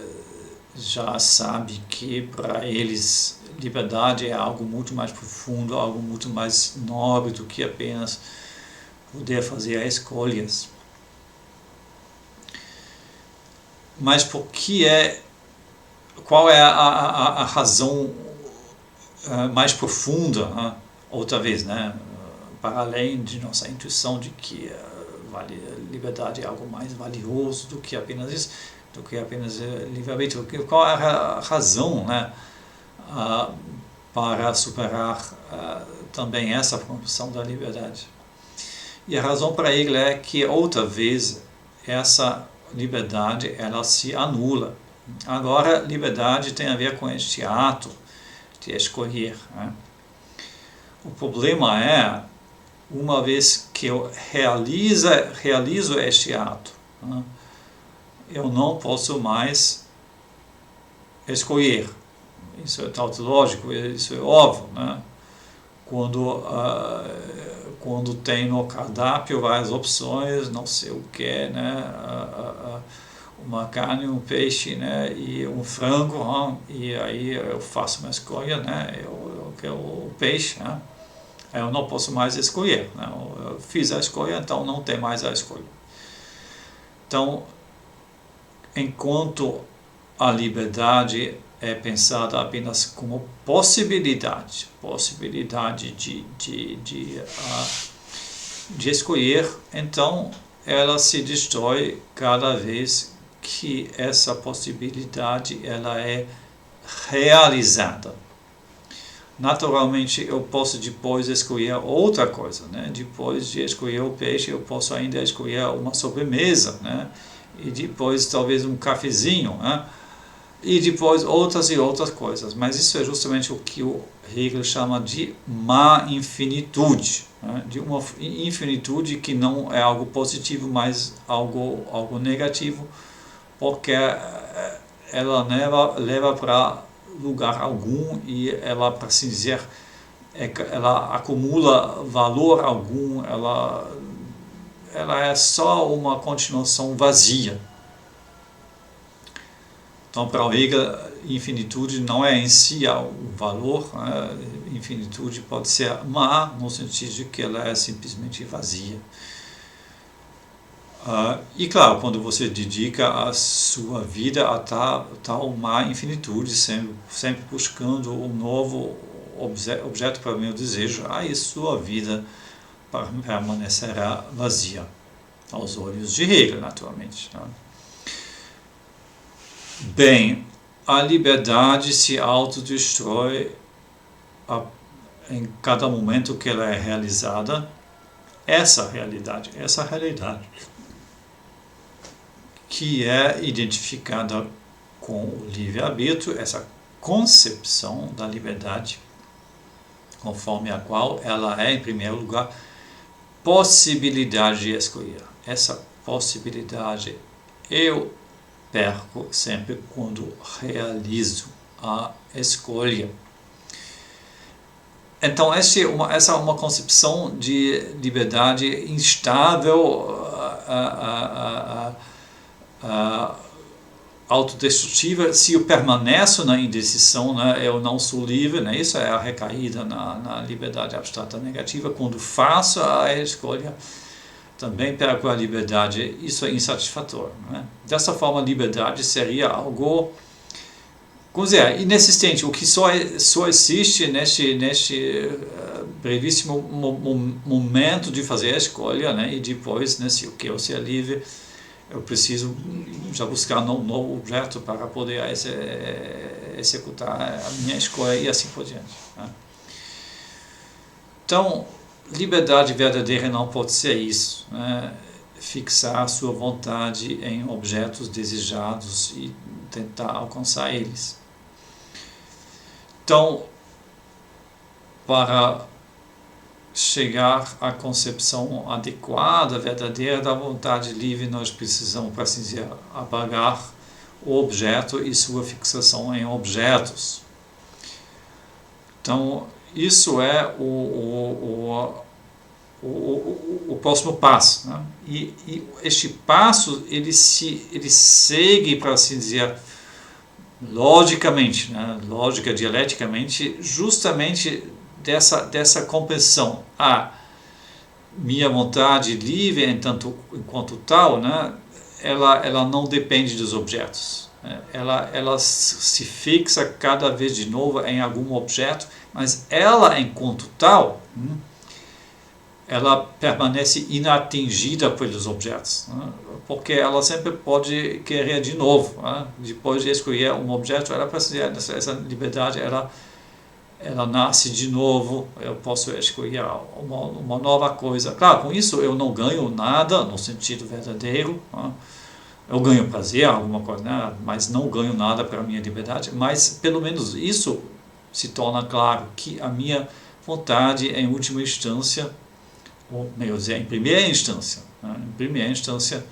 já sabe que para eles liberdade é algo muito mais profundo, algo muito mais nobre do que apenas poder fazer escolhas. Mas qual é a razão mais profunda, né? Outra vez, né? Para além de nossa intuição de que liberdade é algo mais valioso do que apenas isso, do que apenas livre-arbítrio. Qual é a razão, né, para superar também essa concepção da liberdade? E a razão para ele é que outra vez essa liberdade ela se anula. Agora, liberdade tem a ver com este ato de escolher, né? O problema é, uma vez que eu realizo este ato, né, eu não posso mais escolher. Isso é tautológico, isso é óbvio, né? Quando tem no cardápio várias opções, não sei o que, né? Uma carne, um peixe, né? E um frango, né? E aí eu faço uma escolha, né? Eu quero o peixe, né? Eu não posso mais escolher, né? Eu fiz a escolha, então não tem mais a escolha. Então, enquanto a liberdade é pensada apenas como possibilidade de escolher, então ela se destrói cada vez que essa possibilidade ela é realizada. Naturalmente, eu posso depois escolher outra coisa, né? Depois de escolher o peixe, eu posso ainda escolher uma sobremesa, né? E depois talvez um cafezinho, né? E depois outras e outras coisas. Mas isso é justamente o que o Hegel chama de má infinitude, né? De uma infinitude que não é algo positivo, mas algo negativo, porque ela leva para lugar algum e ela, para assim dizer, ela acumula valor algum, ela é só uma continuação vazia. Então, para o Hegel, infinitude não é em si o valor, né? Infinitude pode ser má, no sentido de que ela é simplesmente vazia. E claro, quando você dedica a sua vida a tal má infinitude, sempre buscando um novo objeto para o meu desejo, aí sua vida permanecerá vazia, aos olhos de Hegel, naturalmente. Bem, a liberdade se autodestrói em cada momento que ela é realizada. Essa realidade que é identificada com o livre-arbítrio, essa concepção da liberdade, conforme a qual ela é, em primeiro lugar, possibilidade de escolher. Essa possibilidade eu perco sempre quando realizo a escolha. Então, essa é uma concepção de liberdade instável, autodestrutiva. Se eu permaneço na indecisão, né, eu não sou livre, né, isso é a recaída na liberdade abstrata negativa. Quando faço a escolha, também perco a liberdade, isso é insatisfatório. Né? Dessa forma, a liberdade seria algo, vamos dizer, inexistente, o que só existe neste brevíssimo momento de fazer a escolha, né, e depois, né, se eu quero ser livre, eu preciso já buscar um novo objeto para poder executar a minha escolha e assim por diante. Né? Então, liberdade verdadeira não pode ser isso, né? Fixar sua vontade em objetos desejados e tentar alcançar eles. Então, para chegar à concepção adequada, verdadeira da vontade livre, nós precisamos, para assim dizer, apagar o objeto e sua fixação em objetos. Então, isso é o próximo passo. Né? E este passo, ele segue, para assim dizer, logicamente, né? Lógica dialeticamente, justamente dessa compreensão. A minha vontade livre, enquanto tal, né? ela não depende dos objetos. Ela se fixa cada vez de novo em algum objeto, mas ela, enquanto tal, ela permanece inatingida pelos objetos, né? Porque ela sempre pode querer de novo. Né? Depois de escolher um objeto, ela precisa, essa liberdade, ela nasce de novo, eu posso escolher uma nova coisa. Claro, com isso eu não ganho nada no sentido verdadeiro, né? Eu ganho prazer, alguma coisa, né? Mas não ganho nada para a minha liberdade, mas pelo menos isso se torna claro, que a minha vontade, em última instância, ou melhor dizer, em primeira instância, né? Em primeira instância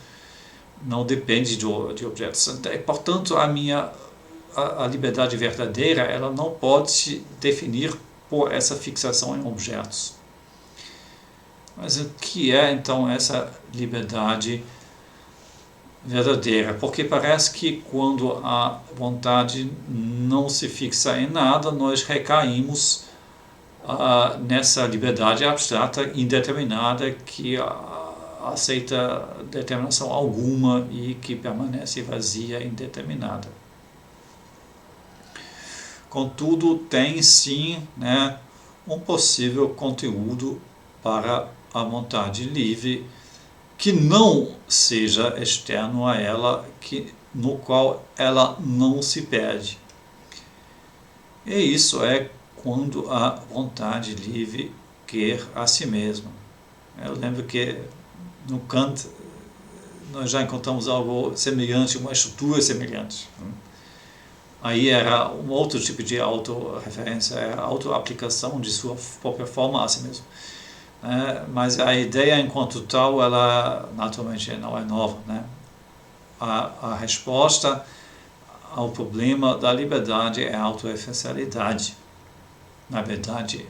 não depende de objetos. Portanto, a liberdade verdadeira, ela não pode se definir por essa fixação em objetos. Mas o que é então essa liberdade verdadeira? Porque parece que quando a vontade não se fixa em nada, nós recaímos nessa liberdade abstrata indeterminada que aceita determinação alguma e que permanece vazia e indeterminada. Contudo, tem sim, né, um possível conteúdo para a vontade livre que não seja externo a ela, no qual ela não se perde. E isso é quando a vontade livre quer a si mesma. Eu lembro que no Kant nós já encontramos algo semelhante, uma estrutura semelhante. Aí era um outro tipo de autorreferência, a autoaplicação de sua própria forma a si mesmo. Mas a ideia enquanto tal, ela naturalmente não é nova. Né? A resposta ao problema da liberdade é a autorreferencialidade. Na verdade,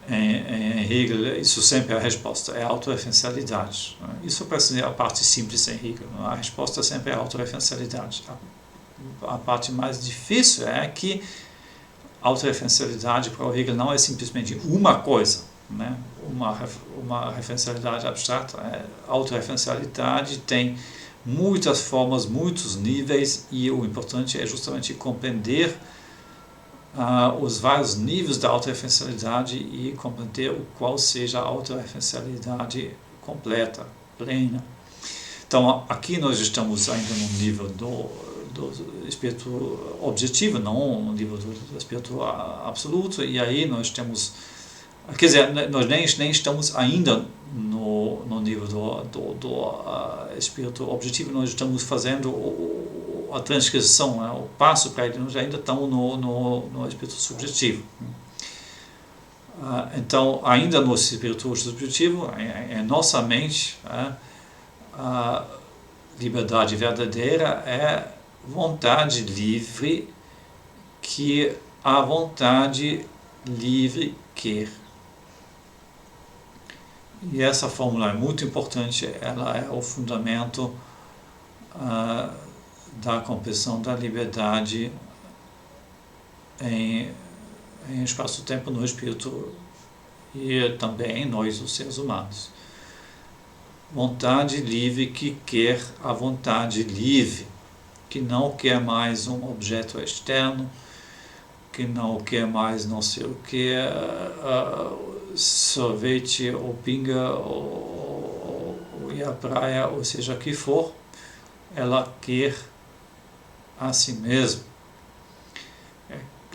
em Hegel, isso sempre é a resposta, é a autorreferencialidade. Isso parece a parte simples em Hegel, a resposta sempre é a autorreferencialidade. A parte mais difícil é que a autorreferencialidade para o Hegel não é simplesmente uma coisa, né? uma referencialidade abstrata. A autorreferencialidade tem muitas formas, muitos níveis, e o importante é justamente compreender os vários níveis da autorreferencialidade e compreender qual seja a autorreferencialidade completa, plena. Então, aqui nós estamos ainda no nível do espírito objetivo, não no nível do espírito absoluto, e aí nós temos, quer dizer, nós nem estamos ainda no nível do espírito objetivo, nós estamos fazendo a transcrição, o passo para ele, nós ainda estamos no espírito subjetivo. Então, ainda no espírito subjetivo, em nossa mente, a liberdade verdadeira é vontade livre que a vontade livre quer. E essa fórmula é muito importante, ela é o fundamento da compreensão da liberdade em espaço-tempo no espírito e também em nós, os seres humanos. Vontade livre que quer a vontade livre, que não quer mais um objeto externo, que não quer mais não sei o que, sorvete ou pinga ou ir à praia, ou seja o que for, ela quer a si mesma.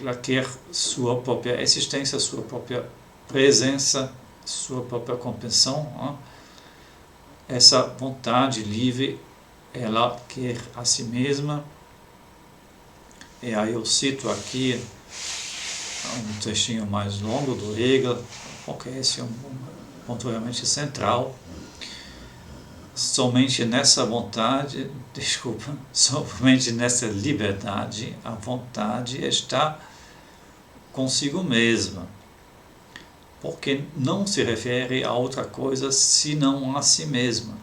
Ela quer sua própria existência, sua própria presença, sua própria compreensão. Essa vontade livre, ela quer a si mesma. E aí eu cito aqui um trechinho mais longo do Hegel, porque esse é um ponto realmente central. Somente nessa somente nessa liberdade, a vontade está consigo mesma, porque não se refere a outra coisa senão a si mesma.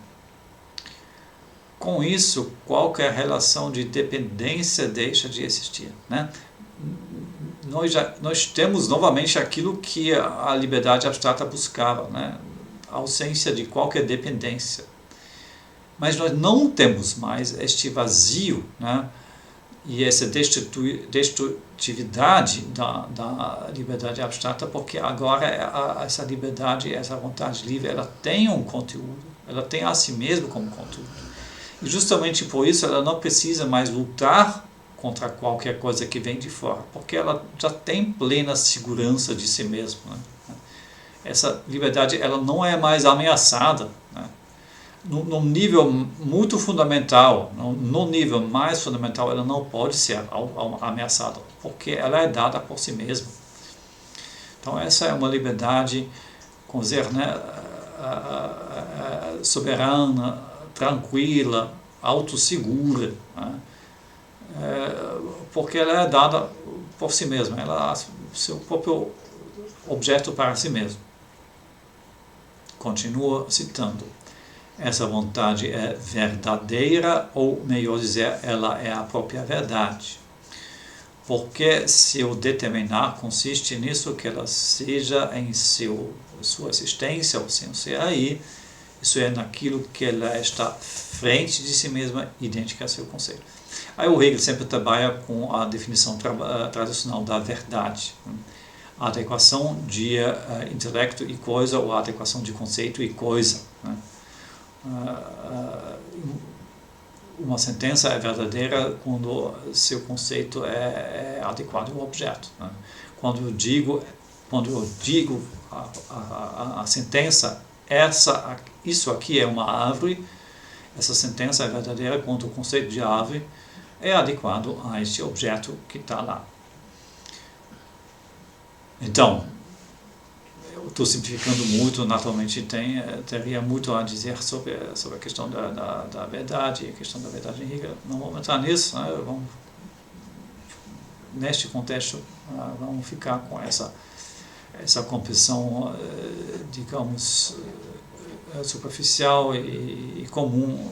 Com isso, qualquer relação de dependência deixa de existir, né? Nós temos novamente aquilo que a liberdade abstrata buscava, né? A ausência de qualquer dependência. Mas nós não temos mais este vazio, né? E essa destrutividade da liberdade abstrata, porque agora essa liberdade, essa vontade livre, ela tem um conteúdo, ela tem a si mesma como conteúdo. E justamente por isso ela não precisa mais lutar contra qualquer coisa que vem de fora, porque ela já tem plena segurança de si mesma, né? Essa liberdade, ela não é mais ameaçada, né? Num nível muito fundamental, no nível mais fundamental, ela não pode ser ameaçada, porque ela é dada por si mesma. Então essa é uma liberdade, com dizer, né, soberana, tranquila, autossegura, né? Porque ela é dada por si mesma, ela é seu próprio objeto para si mesma. Continua citando. Essa vontade é verdadeira, ou melhor dizer, ela é a própria verdade. Porque seu determinar consiste nisso que ela seja em sua existência, ou sem ser aí, isso é naquilo que ela está frente de si mesma, idêntica a seu conceito. Aí o Hegel sempre trabalha com a definição tradicional da verdade. A adequação de intelecto e coisa, ou a adequação de conceito e coisa, né? Uma sentença é verdadeira quando seu conceito é adequado ao objeto, né? Quando eu digo a sentença, isso aqui é uma árvore, essa sentença é verdadeira quando o conceito de árvore é adequado a este objeto que está lá. Então, eu estou simplificando muito, naturalmente teria muito a dizer sobre a questão da verdade, a questão da verdade em Hegel. Não vamos entrar nisso, né? Neste contexto, vamos ficar com essa compreensão, digamos, superficial e comum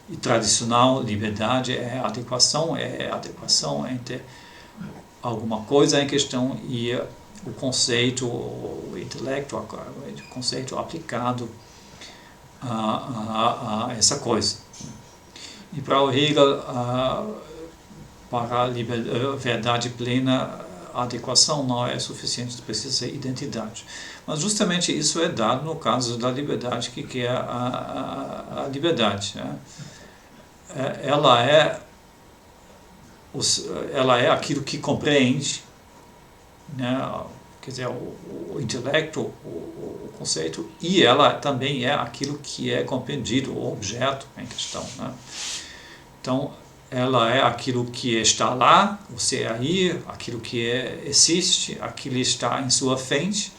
e tradicional. Liberdade é adequação entre alguma coisa em questão e o conceito, o intelecto, o conceito aplicado a essa coisa. E para o Hegel, para a verdade plena, a adequação não é suficiente, precisa ser identidade. Mas justamente isso é dado no caso da liberdade, que é a liberdade. Né? Ela é aquilo que compreende, né? Quer dizer, o intelecto, o conceito, e ela também é aquilo que é compreendido, o objeto em questão. Né? Então, ela é aquilo que está lá, você é aí, aquilo que existe, aquilo está em sua frente,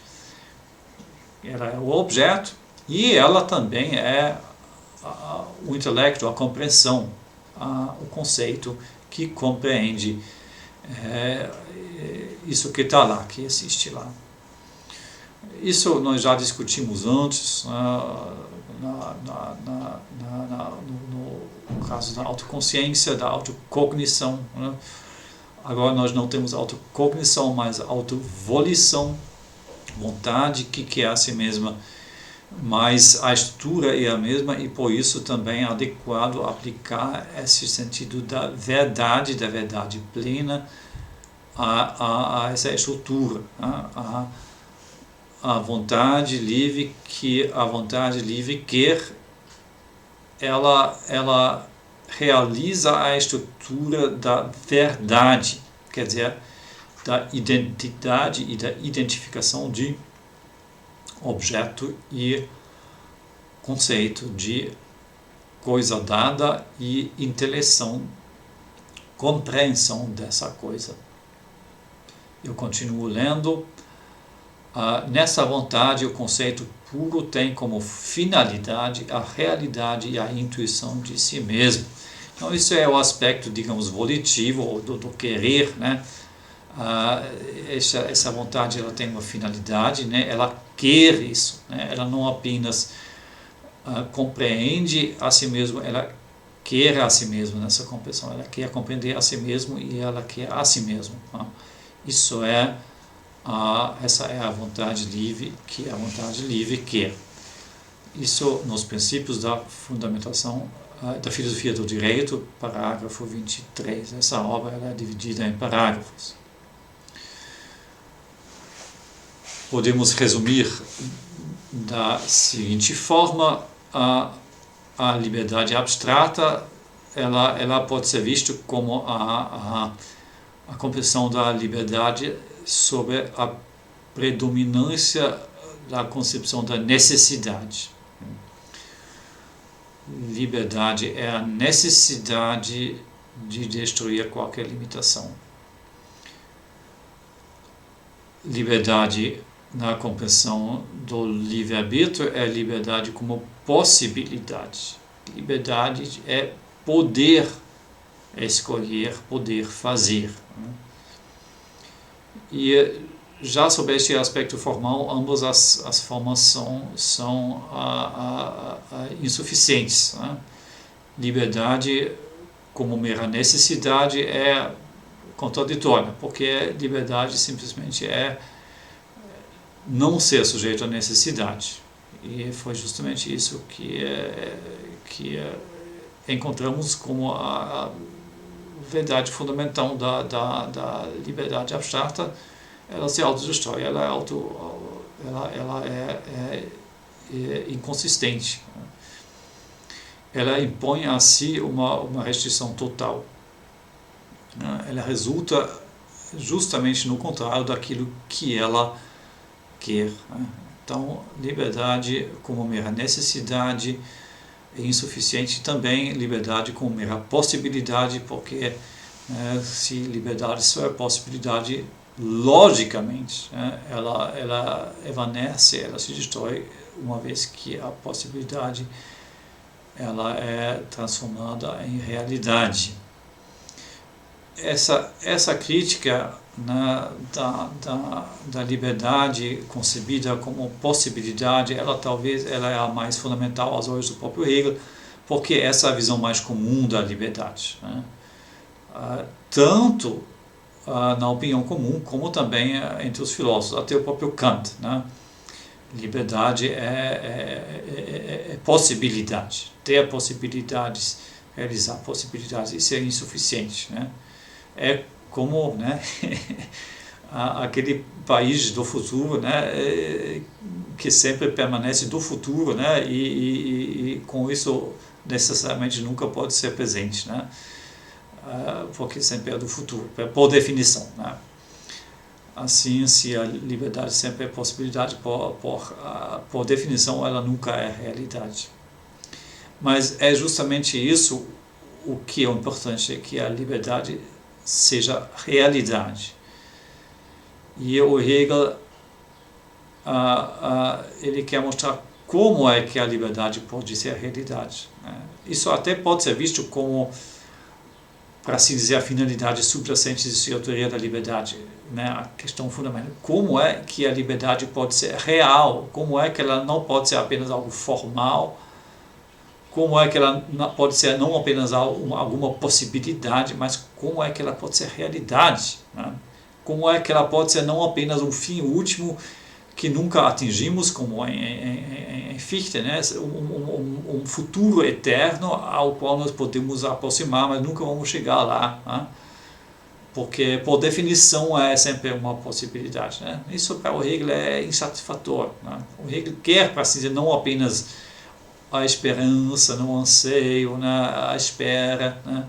ela é o objeto, e ela também é o intelecto, a compreensão, o conceito que compreende isso que está lá, que existe lá. Isso nós já discutimos antes, no caso da autoconsciência, da autocognição. Né? Agora nós não temos autocognição, mas autovolição, vontade, que é a si mesma, mas a estrutura é a mesma e por isso também é adequado aplicar esse sentido da verdade plena a essa estrutura, a vontade livre quer, ela realiza a estrutura da verdade, quer dizer, da identidade e da identificação de objeto e conceito, de coisa dada e inteleção, compreensão dessa coisa. Eu continuo lendo. Nessa vontade, o conceito puro tem como finalidade a realidade e a intuição de si mesmo. Então, isso é o aspecto, digamos, volitivo, do querer, né? Essa vontade, ela tem uma finalidade, né? Ela quer isso, né? Ela não apenas compreende a si mesmo, ela quer a si mesmo nessa compreensão, ela quer compreender a si mesmo e ela quer a si mesmo. Né? Isso essa é a vontade livre, que a vontade livre quer. Isso nos princípios da fundamentação da filosofia do direito, parágrafo 23. Essa obra ela é dividida em parágrafos. Podemos resumir da seguinte forma: a liberdade abstrata ela pode ser vista como a compreensão da liberdade sobre a predominância da concepção da necessidade. Liberdade é a necessidade de destruir qualquer limitação. Liberdade na compreensão do livre-arbítrio é liberdade como possibilidade. Liberdade é poder escolher, poder fazer. E já sobre este aspecto formal, ambas as formas são insuficientes. Né? Liberdade como mera necessidade é contraditória, porque liberdade simplesmente é não ser sujeito à necessidade. E foi justamente isso que encontramos como a verdade fundamental da liberdade abstrata. Ela se autodestrói, ela é inconsistente. Ela impõe a si uma restrição total. Ela resulta justamente no contrário daquilo que ela quer. Então, liberdade como mera necessidade é insuficiente, também liberdade como mera possibilidade, porque se liberdade só é possibilidade, logicamente, ela evanesce, ela se destrói, uma vez que a possibilidade ela é transformada em realidade. Essa crítica da liberdade concebida como possibilidade, talvez ela é a mais fundamental aos olhos do próprio Hegel, porque essa é a visão mais comum da liberdade. Né? Tanto na opinião comum, como também entre os filósofos, até o próprio Kant, né? Liberdade é possibilidade, ter possibilidades, realizar possibilidades, isso é insuficiente, né? É como, né, aquele país do futuro, né, que sempre permanece do futuro, né, e com isso necessariamente nunca pode ser presente, né, porque sempre é do futuro, por definição, né. Assim, se a liberdade sempre é possibilidade, por definição ela nunca é realidade. Mas é justamente isso o que é importante, que a liberdade seja realidade. E o Hegel ele quer mostrar como é que a liberdade pode ser realidade, né? Isso até pode ser visto como, para assim dizer, a finalidade subjacente de sua teoria da liberdade, né? A questão fundamental. Como é que a liberdade pode ser real? Como é que ela não pode ser apenas algo formal? Como é que ela pode ser não apenas alguma possibilidade, mas como é que ela pode ser realidade, né? Como é que ela pode ser não apenas um fim último que nunca atingimos, como em Fichte, né? Um futuro eterno ao qual nós podemos aproximar, mas nunca vamos chegar lá, né? Porque, por definição, é sempre uma possibilidade, né? Isso para o Hegel é insatisfatório, né? O Hegel quer, para assim dizer, não apenas a esperança, no anseio, né? A espera, né?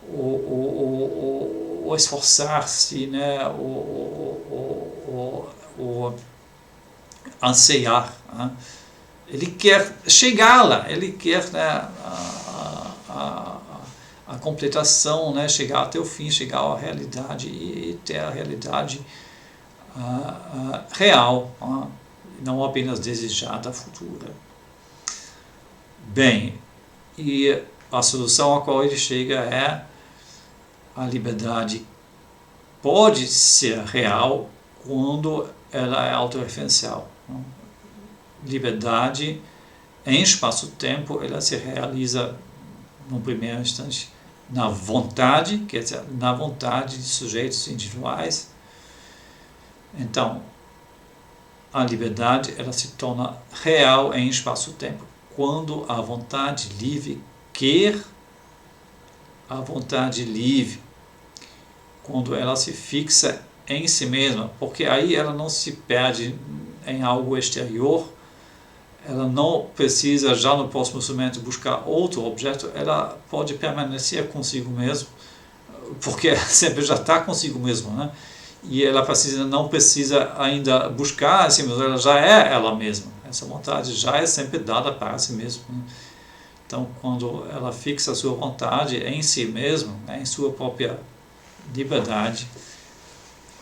O esforçar-se, né? O anseiar, né? Ele quer chegar lá, ele quer, né, a completação, né, chegar até o fim, chegar à realidade e ter a realidade real, não apenas desejada, futura. Bem, e a solução a qual ele chega é: a liberdade pode ser real quando ela é autorreferencial. Liberdade em espaço-tempo, ela se realiza no primeiro instante na vontade, quer dizer, na vontade de sujeitos individuais. Então, a liberdade ela se torna real em espaço-tempo quando a vontade livre quer a vontade livre, quando ela se fixa em si mesma, porque aí ela não se perde em algo exterior, ela não precisa já no próximo momento buscar outro objeto, ela pode permanecer consigo mesma, porque ela sempre já está consigo mesma, né? E ela não precisa ainda buscar a si mesma, ela já é ela mesma, essa vontade já é sempre dada para si mesma, né? Então, quando ela fixa a sua vontade em si mesma, né, em sua própria liberdade,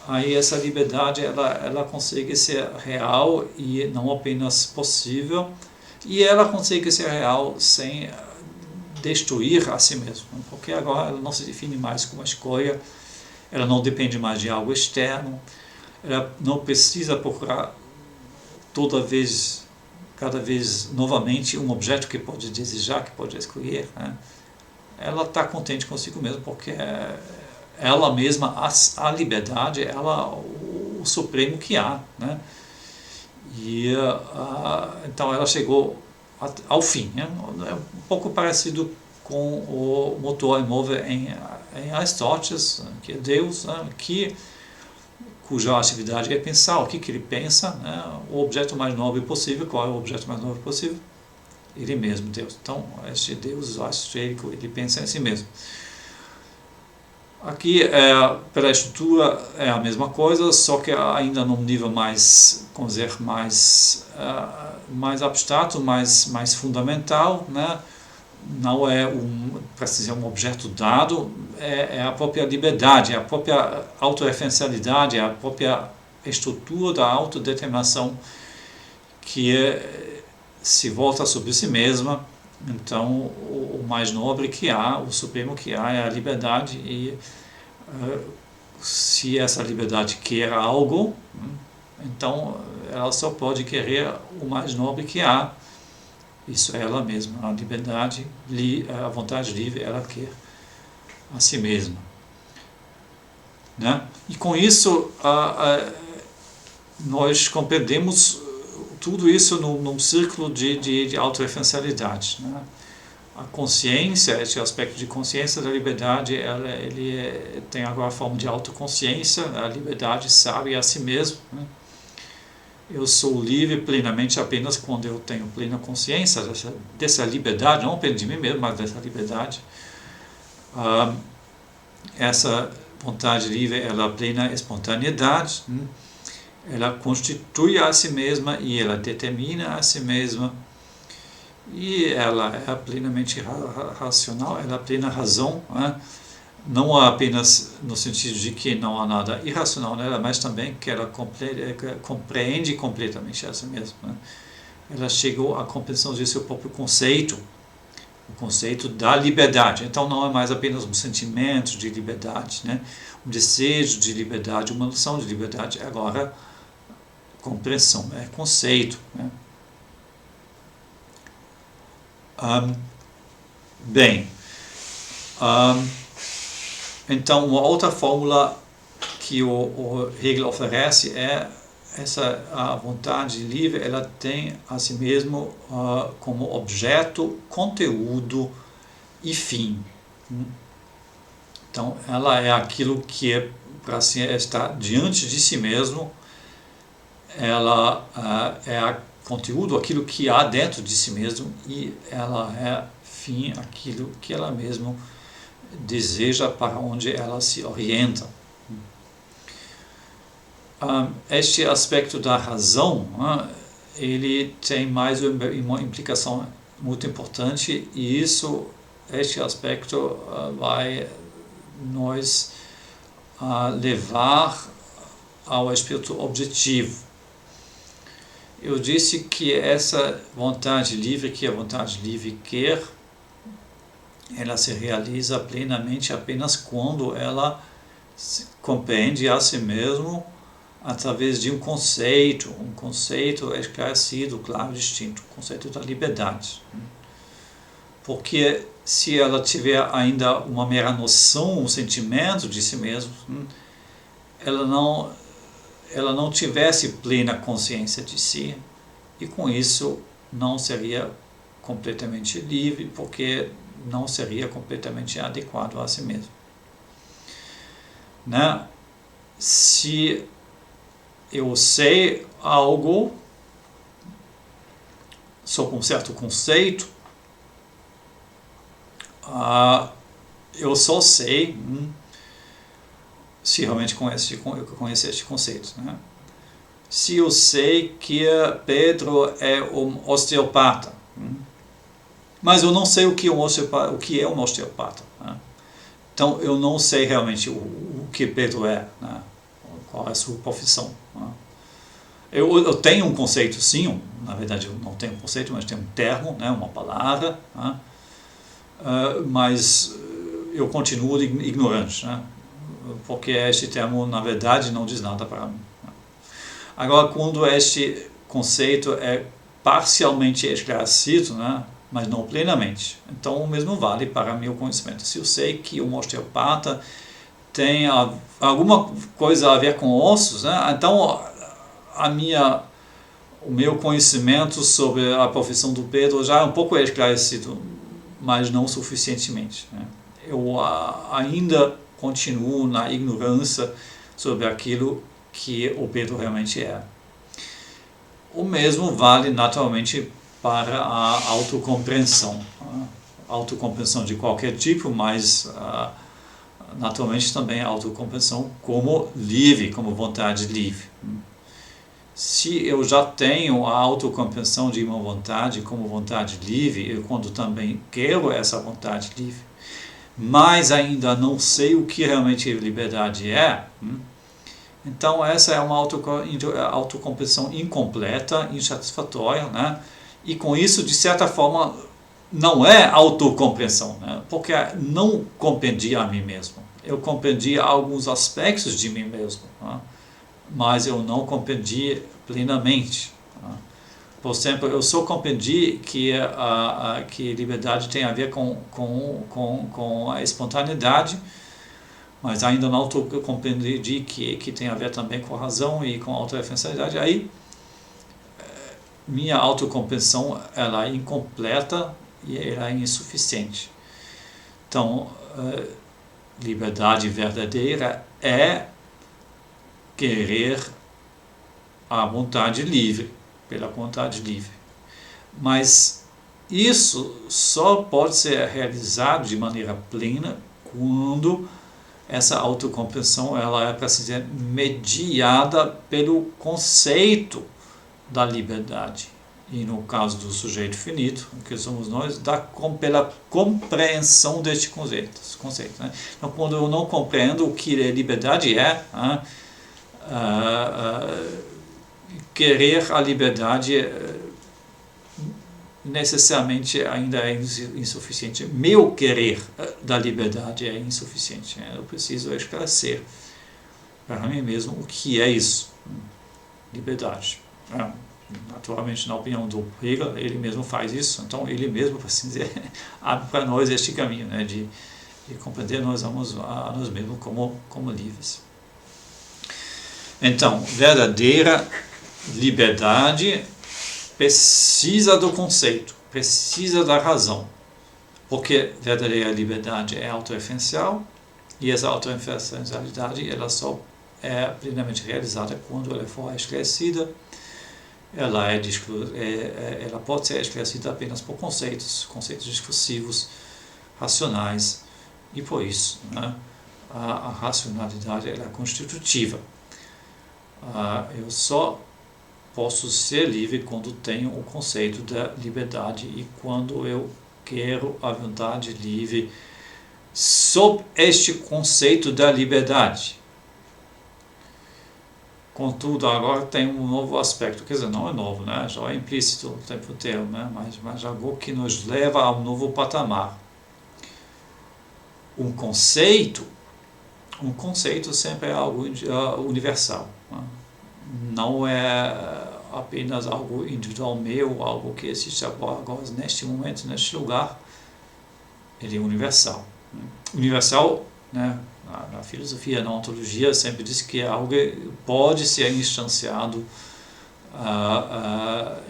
aí essa liberdade ela consegue ser real e não apenas possível, e ela consegue ser real sem destruir a si mesma, porque agora ela não se define mais como escolha, ela não depende mais de algo externo, ela não precisa procurar cada vez novamente um objeto que pode desejar, que pode escolher, né? Ela está contente consigo mesma, porque ela mesma, a liberdade, ela o supremo que há, né? E então ela chegou ao fim, né? É um pouco parecido com o motor imóvel em Aristóteles, que é Deus, né? Cuja atividade é pensar, o que ele pensa, né? O objeto mais nobre possível. Qual é o objeto mais nobre possível? Ele mesmo, Deus. Então, este Deus astérico, ele pensa em si mesmo. Aqui, pela estrutura, é a mesma coisa, só que ainda num nível mais, como dizer, mais abstrato, mais fundamental, né? Não é para dizer, um objeto dado, é a própria liberdade, é a própria autorreferencialidade, é a própria estrutura da autodeterminação que se volta sobre si mesma. Então, o mais nobre que há, o supremo que há é a liberdade, e se essa liberdade quer algo, então ela só pode querer o mais nobre que há. Isso é ela mesma, a liberdade, a vontade livre, ela quer a si mesma. né? E com isso nós compreendemos tudo isso num círculo de autorreferencialidade, né? A consciência, esse aspecto de consciência da liberdade, ele tem agora a forma de autoconsciência. A liberdade sabe a si mesmo, né? Eu sou livre plenamente apenas quando eu tenho plena consciência dessa liberdade, não apenas de mim mesmo, mas dessa liberdade. Essa vontade livre, ela é plena espontaneidade, né? Ela constitui a si mesma e ela determina a si mesma, e ela é plenamente racional, ela é plena razão, né? Não apenas no sentido de que não há nada irracional nela, mas também que ela compreende completamente a si mesma, né? Ela chegou à compreensão de seu próprio conceito, o conceito da liberdade. Então não é mais apenas um sentimento de liberdade, né? Um desejo de liberdade, uma noção de liberdade. Agora, compreensão, é conceito, né? Então uma outra fórmula que o Hegel oferece é a vontade livre. Ela tem a si mesmo como objeto, conteúdo e fim. Então ela é aquilo que para si está diante de si mesmo. Ela é conteúdo, aquilo que há dentro de si mesmo, e ela é fim, aquilo que ela mesma deseja, para onde ela se orienta. Este aspecto da razão, ele tem mais uma implicação muito importante, e este aspecto vai nos levar ao espírito objetivo. Eu disse que essa vontade livre, que a vontade livre quer, ela se realiza plenamente apenas quando ela compreende a si mesmo através de um conceito esclarecido, claro, distinto, o conceito da liberdade. Porque se ela tiver ainda uma mera noção, um sentimento de si mesmo, ela não tivesse plena consciência de si, e com isso não seria completamente livre, porque não seria completamente adequado a si mesmo, né? Se eu sei algo sob um certo conceito, eu só sei se realmente conhecer este conceito, né? Se eu sei que Pedro é um osteopata, mas eu não sei o que é um osteopata, né? Então eu não sei realmente o que Pedro é, né? Qual é a sua profissão, né? Eu tenho um conceito, sim, na verdade eu não tenho um conceito, mas tenho um termo, né? Uma palavra, né? Mas eu continuo ignorante, né? Porque este termo, na verdade, não diz nada para mim. Agora, quando este conceito é parcialmente esclarecido, né, mas não plenamente, então o mesmo vale para meu conhecimento. Se eu sei que um osteopata tem alguma coisa a ver com ossos, né, então o meu conhecimento sobre a profissão do Pedro já é um pouco esclarecido, mas não suficientemente, né? Eu ainda continuo na ignorância sobre aquilo que o Pedro realmente é. O mesmo vale naturalmente para a autocompreensão, autocompreensão de qualquer tipo, mas naturalmente também a autocompreensão como livre, como vontade livre. Se eu já tenho a autocompreensão de uma vontade como vontade livre, eu quando também quero essa vontade livre, mas ainda não sei o que realmente liberdade é, então essa é uma autocompreensão incompleta, insatisfatória, né? E com isso, de certa forma, não é autocompreensão, né? Porque não compreendi a mim mesmo. Eu compreendi alguns aspectos de mim mesmo, né? Mas eu não compreendi plenamente, né? Por exemplo, eu só compreendi que liberdade tem a ver com a espontaneidade mas ainda não compreendi que tem a ver também com a razão e com a autorreferencialidade, aí minha autocompreensão ela é incompleta e ela é insuficiente. Então, liberdade verdadeira é querer a vontade livre, pela vontade livre. Mas isso só pode ser realizado de maneira plena quando essa autocompreensão ela é, para se dizer, mediada pelo conceito da liberdade. E no caso do sujeito finito, que somos nós, pela compreensão deste conceito. Né? Então, quando eu não compreendo o que liberdade querer a liberdade necessariamente ainda é insuficiente. Meu querer da liberdade é insuficiente. Eu preciso esclarecer para mim mesmo o que é isso, liberdade. Naturalmente, na opinião do Hegel, ele mesmo faz isso, então ele mesmo, por assim dizer, abre para nós este caminho, né, de compreender nós a nós mesmos como livres. Então, verdadeira liberdade precisa do conceito, precisa da razão, porque verdadeira liberdade é autorreferencial e essa autorreferencialidade ela só é plenamente realizada quando ela for esclarecida. Ela pode ser esclarecida apenas por conceitos discursivos, racionais, e por isso, né, a racionalidade ela é constitutiva. Eu só posso ser livre quando tenho o conceito da liberdade e quando eu quero a vontade livre sob este conceito da liberdade. Contudo, agora tem um novo aspecto, quer dizer, não é novo, né? Já é implícito o tempo inteiro, né? mas algo que nos leva a um novo patamar. Um conceito sempre é algo universal, né? Não é apenas algo individual meu, algo que existe agora neste momento, neste lugar. Ele é universal. Universal, né? Na filosofia, na ontologia, sempre diz que algo pode ser instanciado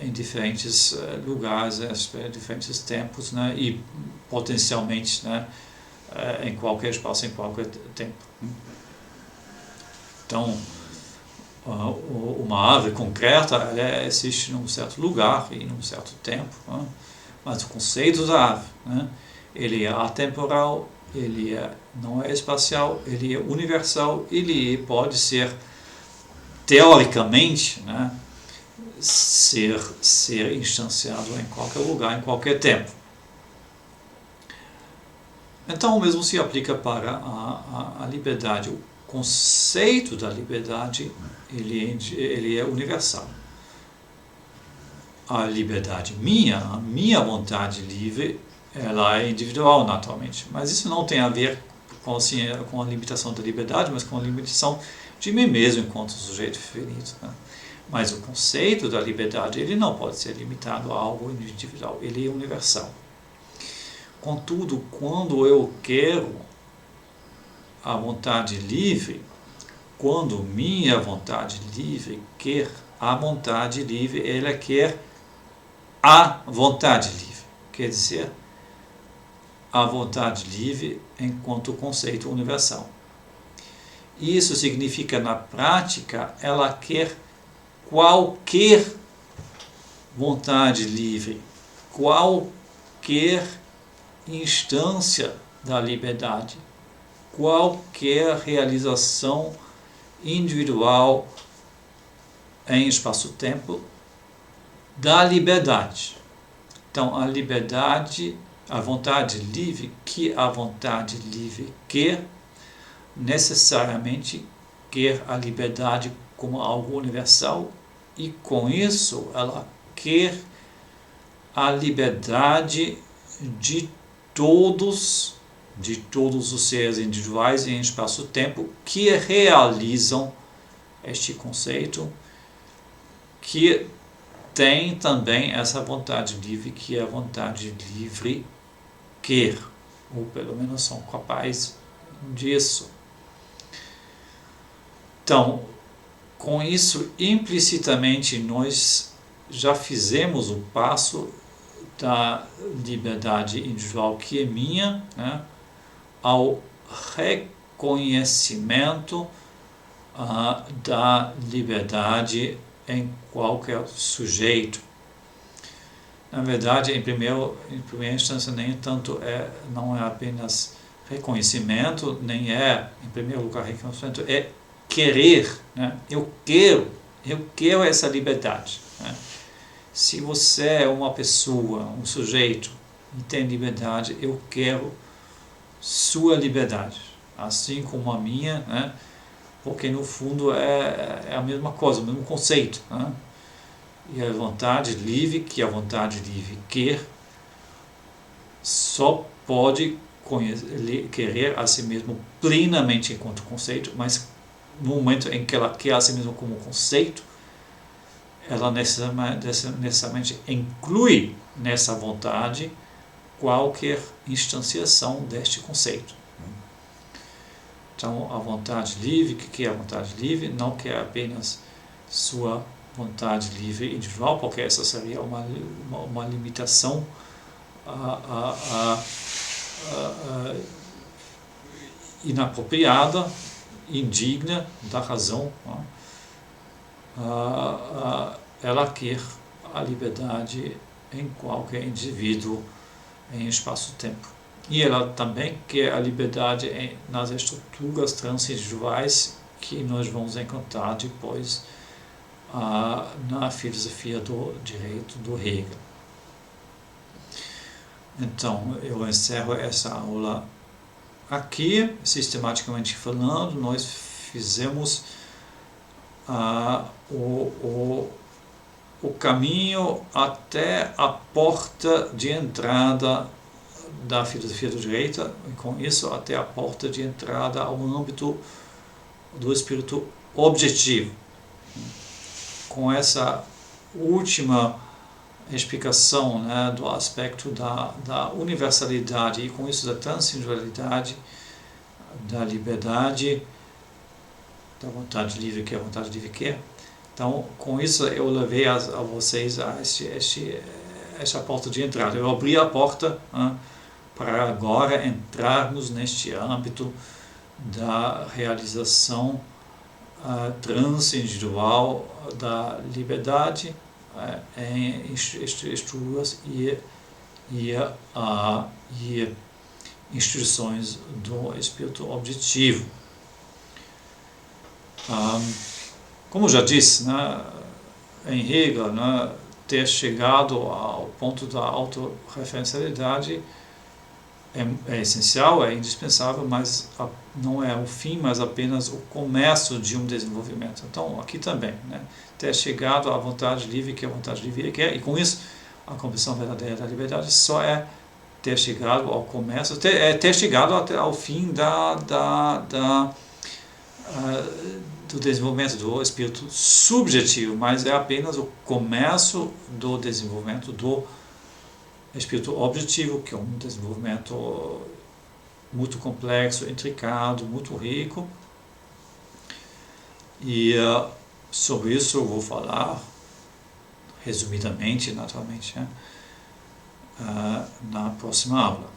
em diferentes lugares, em diferentes tempos, né? E potencialmente, né? Em qualquer espaço, em qualquer tempo. Então, uma árvore concreta ela existe num certo lugar e num certo tempo, né? Mas o conceito da árvore, né? Ele é atemporal, ele não é espacial, ele é universal, ele pode ser, teoricamente, né, ser instanciado em qualquer lugar, em qualquer tempo. Então, o mesmo se aplica para a liberdade. O conceito da liberdade ele é universal. A liberdade a minha vontade livre, ela é individual, naturalmente. Mas isso não tem a ver com a limitação da liberdade, mas com a limitação de mim mesmo enquanto sujeito finito, né? Mas o conceito da liberdade ele não pode ser limitado a algo individual, ele é universal. Contudo, quando eu quero a vontade livre, quando minha vontade livre quer a vontade livre, ela quer a vontade livre. Quer dizer, a vontade livre enquanto conceito universal. Isso significa, na prática, ela quer qualquer vontade livre, qualquer instância da liberdade, qualquer realização individual em espaço-tempo da liberdade. Então, a liberdade, a vontade livre que a vontade livre quer, necessariamente quer a liberdade como algo universal e, com isso, ela quer a liberdade de todos os seres individuais em espaço-tempo que realizam este conceito, que tem também essa vontade livre que a vontade livre quer, ou pelo menos são capazes disso. Então, com isso, implicitamente, nós já fizemos o passo da liberdade individual que é minha, né, ao reconhecimento da liberdade em qualquer sujeito. Na verdade, em primeira instância, nem tanto não é apenas reconhecimento, nem é, em primeiro lugar, reconhecimento, é querer, né? Eu quero essa liberdade, né? Se você é uma pessoa, um sujeito, e tem liberdade, eu quero sua liberdade, assim como a minha, né? Porque no fundo é a mesma coisa, o mesmo conceito, né? E a vontade livre, que a vontade livre quer, só pode querer a si mesmo plenamente enquanto conceito, mas no momento em que ela quer a si mesma como conceito, ela necessariamente inclui nessa vontade qualquer instanciação deste conceito. Então, a vontade livre, que é a vontade livre, não quer apenas sua vontade livre individual, porque essa seria uma limitação inapropriada, indigna da razão. Ela quer a liberdade em qualquer indivíduo em espaço-tempo. E ela também quer a liberdade nas estruturas transindividuais que nós vamos encontrar depois na filosofia do direito do Hegel. Então, eu encerro essa aula aqui. Sistematicamente falando, nós fizemos o caminho até a porta de entrada da filosofia do direito, e com isso até a porta de entrada ao âmbito do espírito objetivo. Com essa última explicação, né, do aspecto da universalidade e com isso da transindividualidade, da liberdade, da vontade livre que a vontade livre quer. Então, com isso eu levei a vocês a essa porta de entrada. Eu abri a porta para agora entrarmos neste âmbito da realização transindividual da liberdade em estruturas e instituições do espírito objetivo. Como já disse, né, em Hegel, né, ter chegado ao ponto da autorreferencialidade é essencial, é indispensável, mas não é o fim, mas apenas o começo de um desenvolvimento. Então, aqui também, né, ter chegado à vontade livre que a vontade livre quer, e com isso, a compreensão verdadeira da liberdade só é ter chegado ao começo, ter chegado até ao fim do desenvolvimento do espírito subjetivo, mas é apenas o começo do desenvolvimento do espírito objetivo, que é um desenvolvimento muito complexo, intricado, muito rico. E sobre isso eu vou falar resumidamente, naturalmente, né, na próxima aula.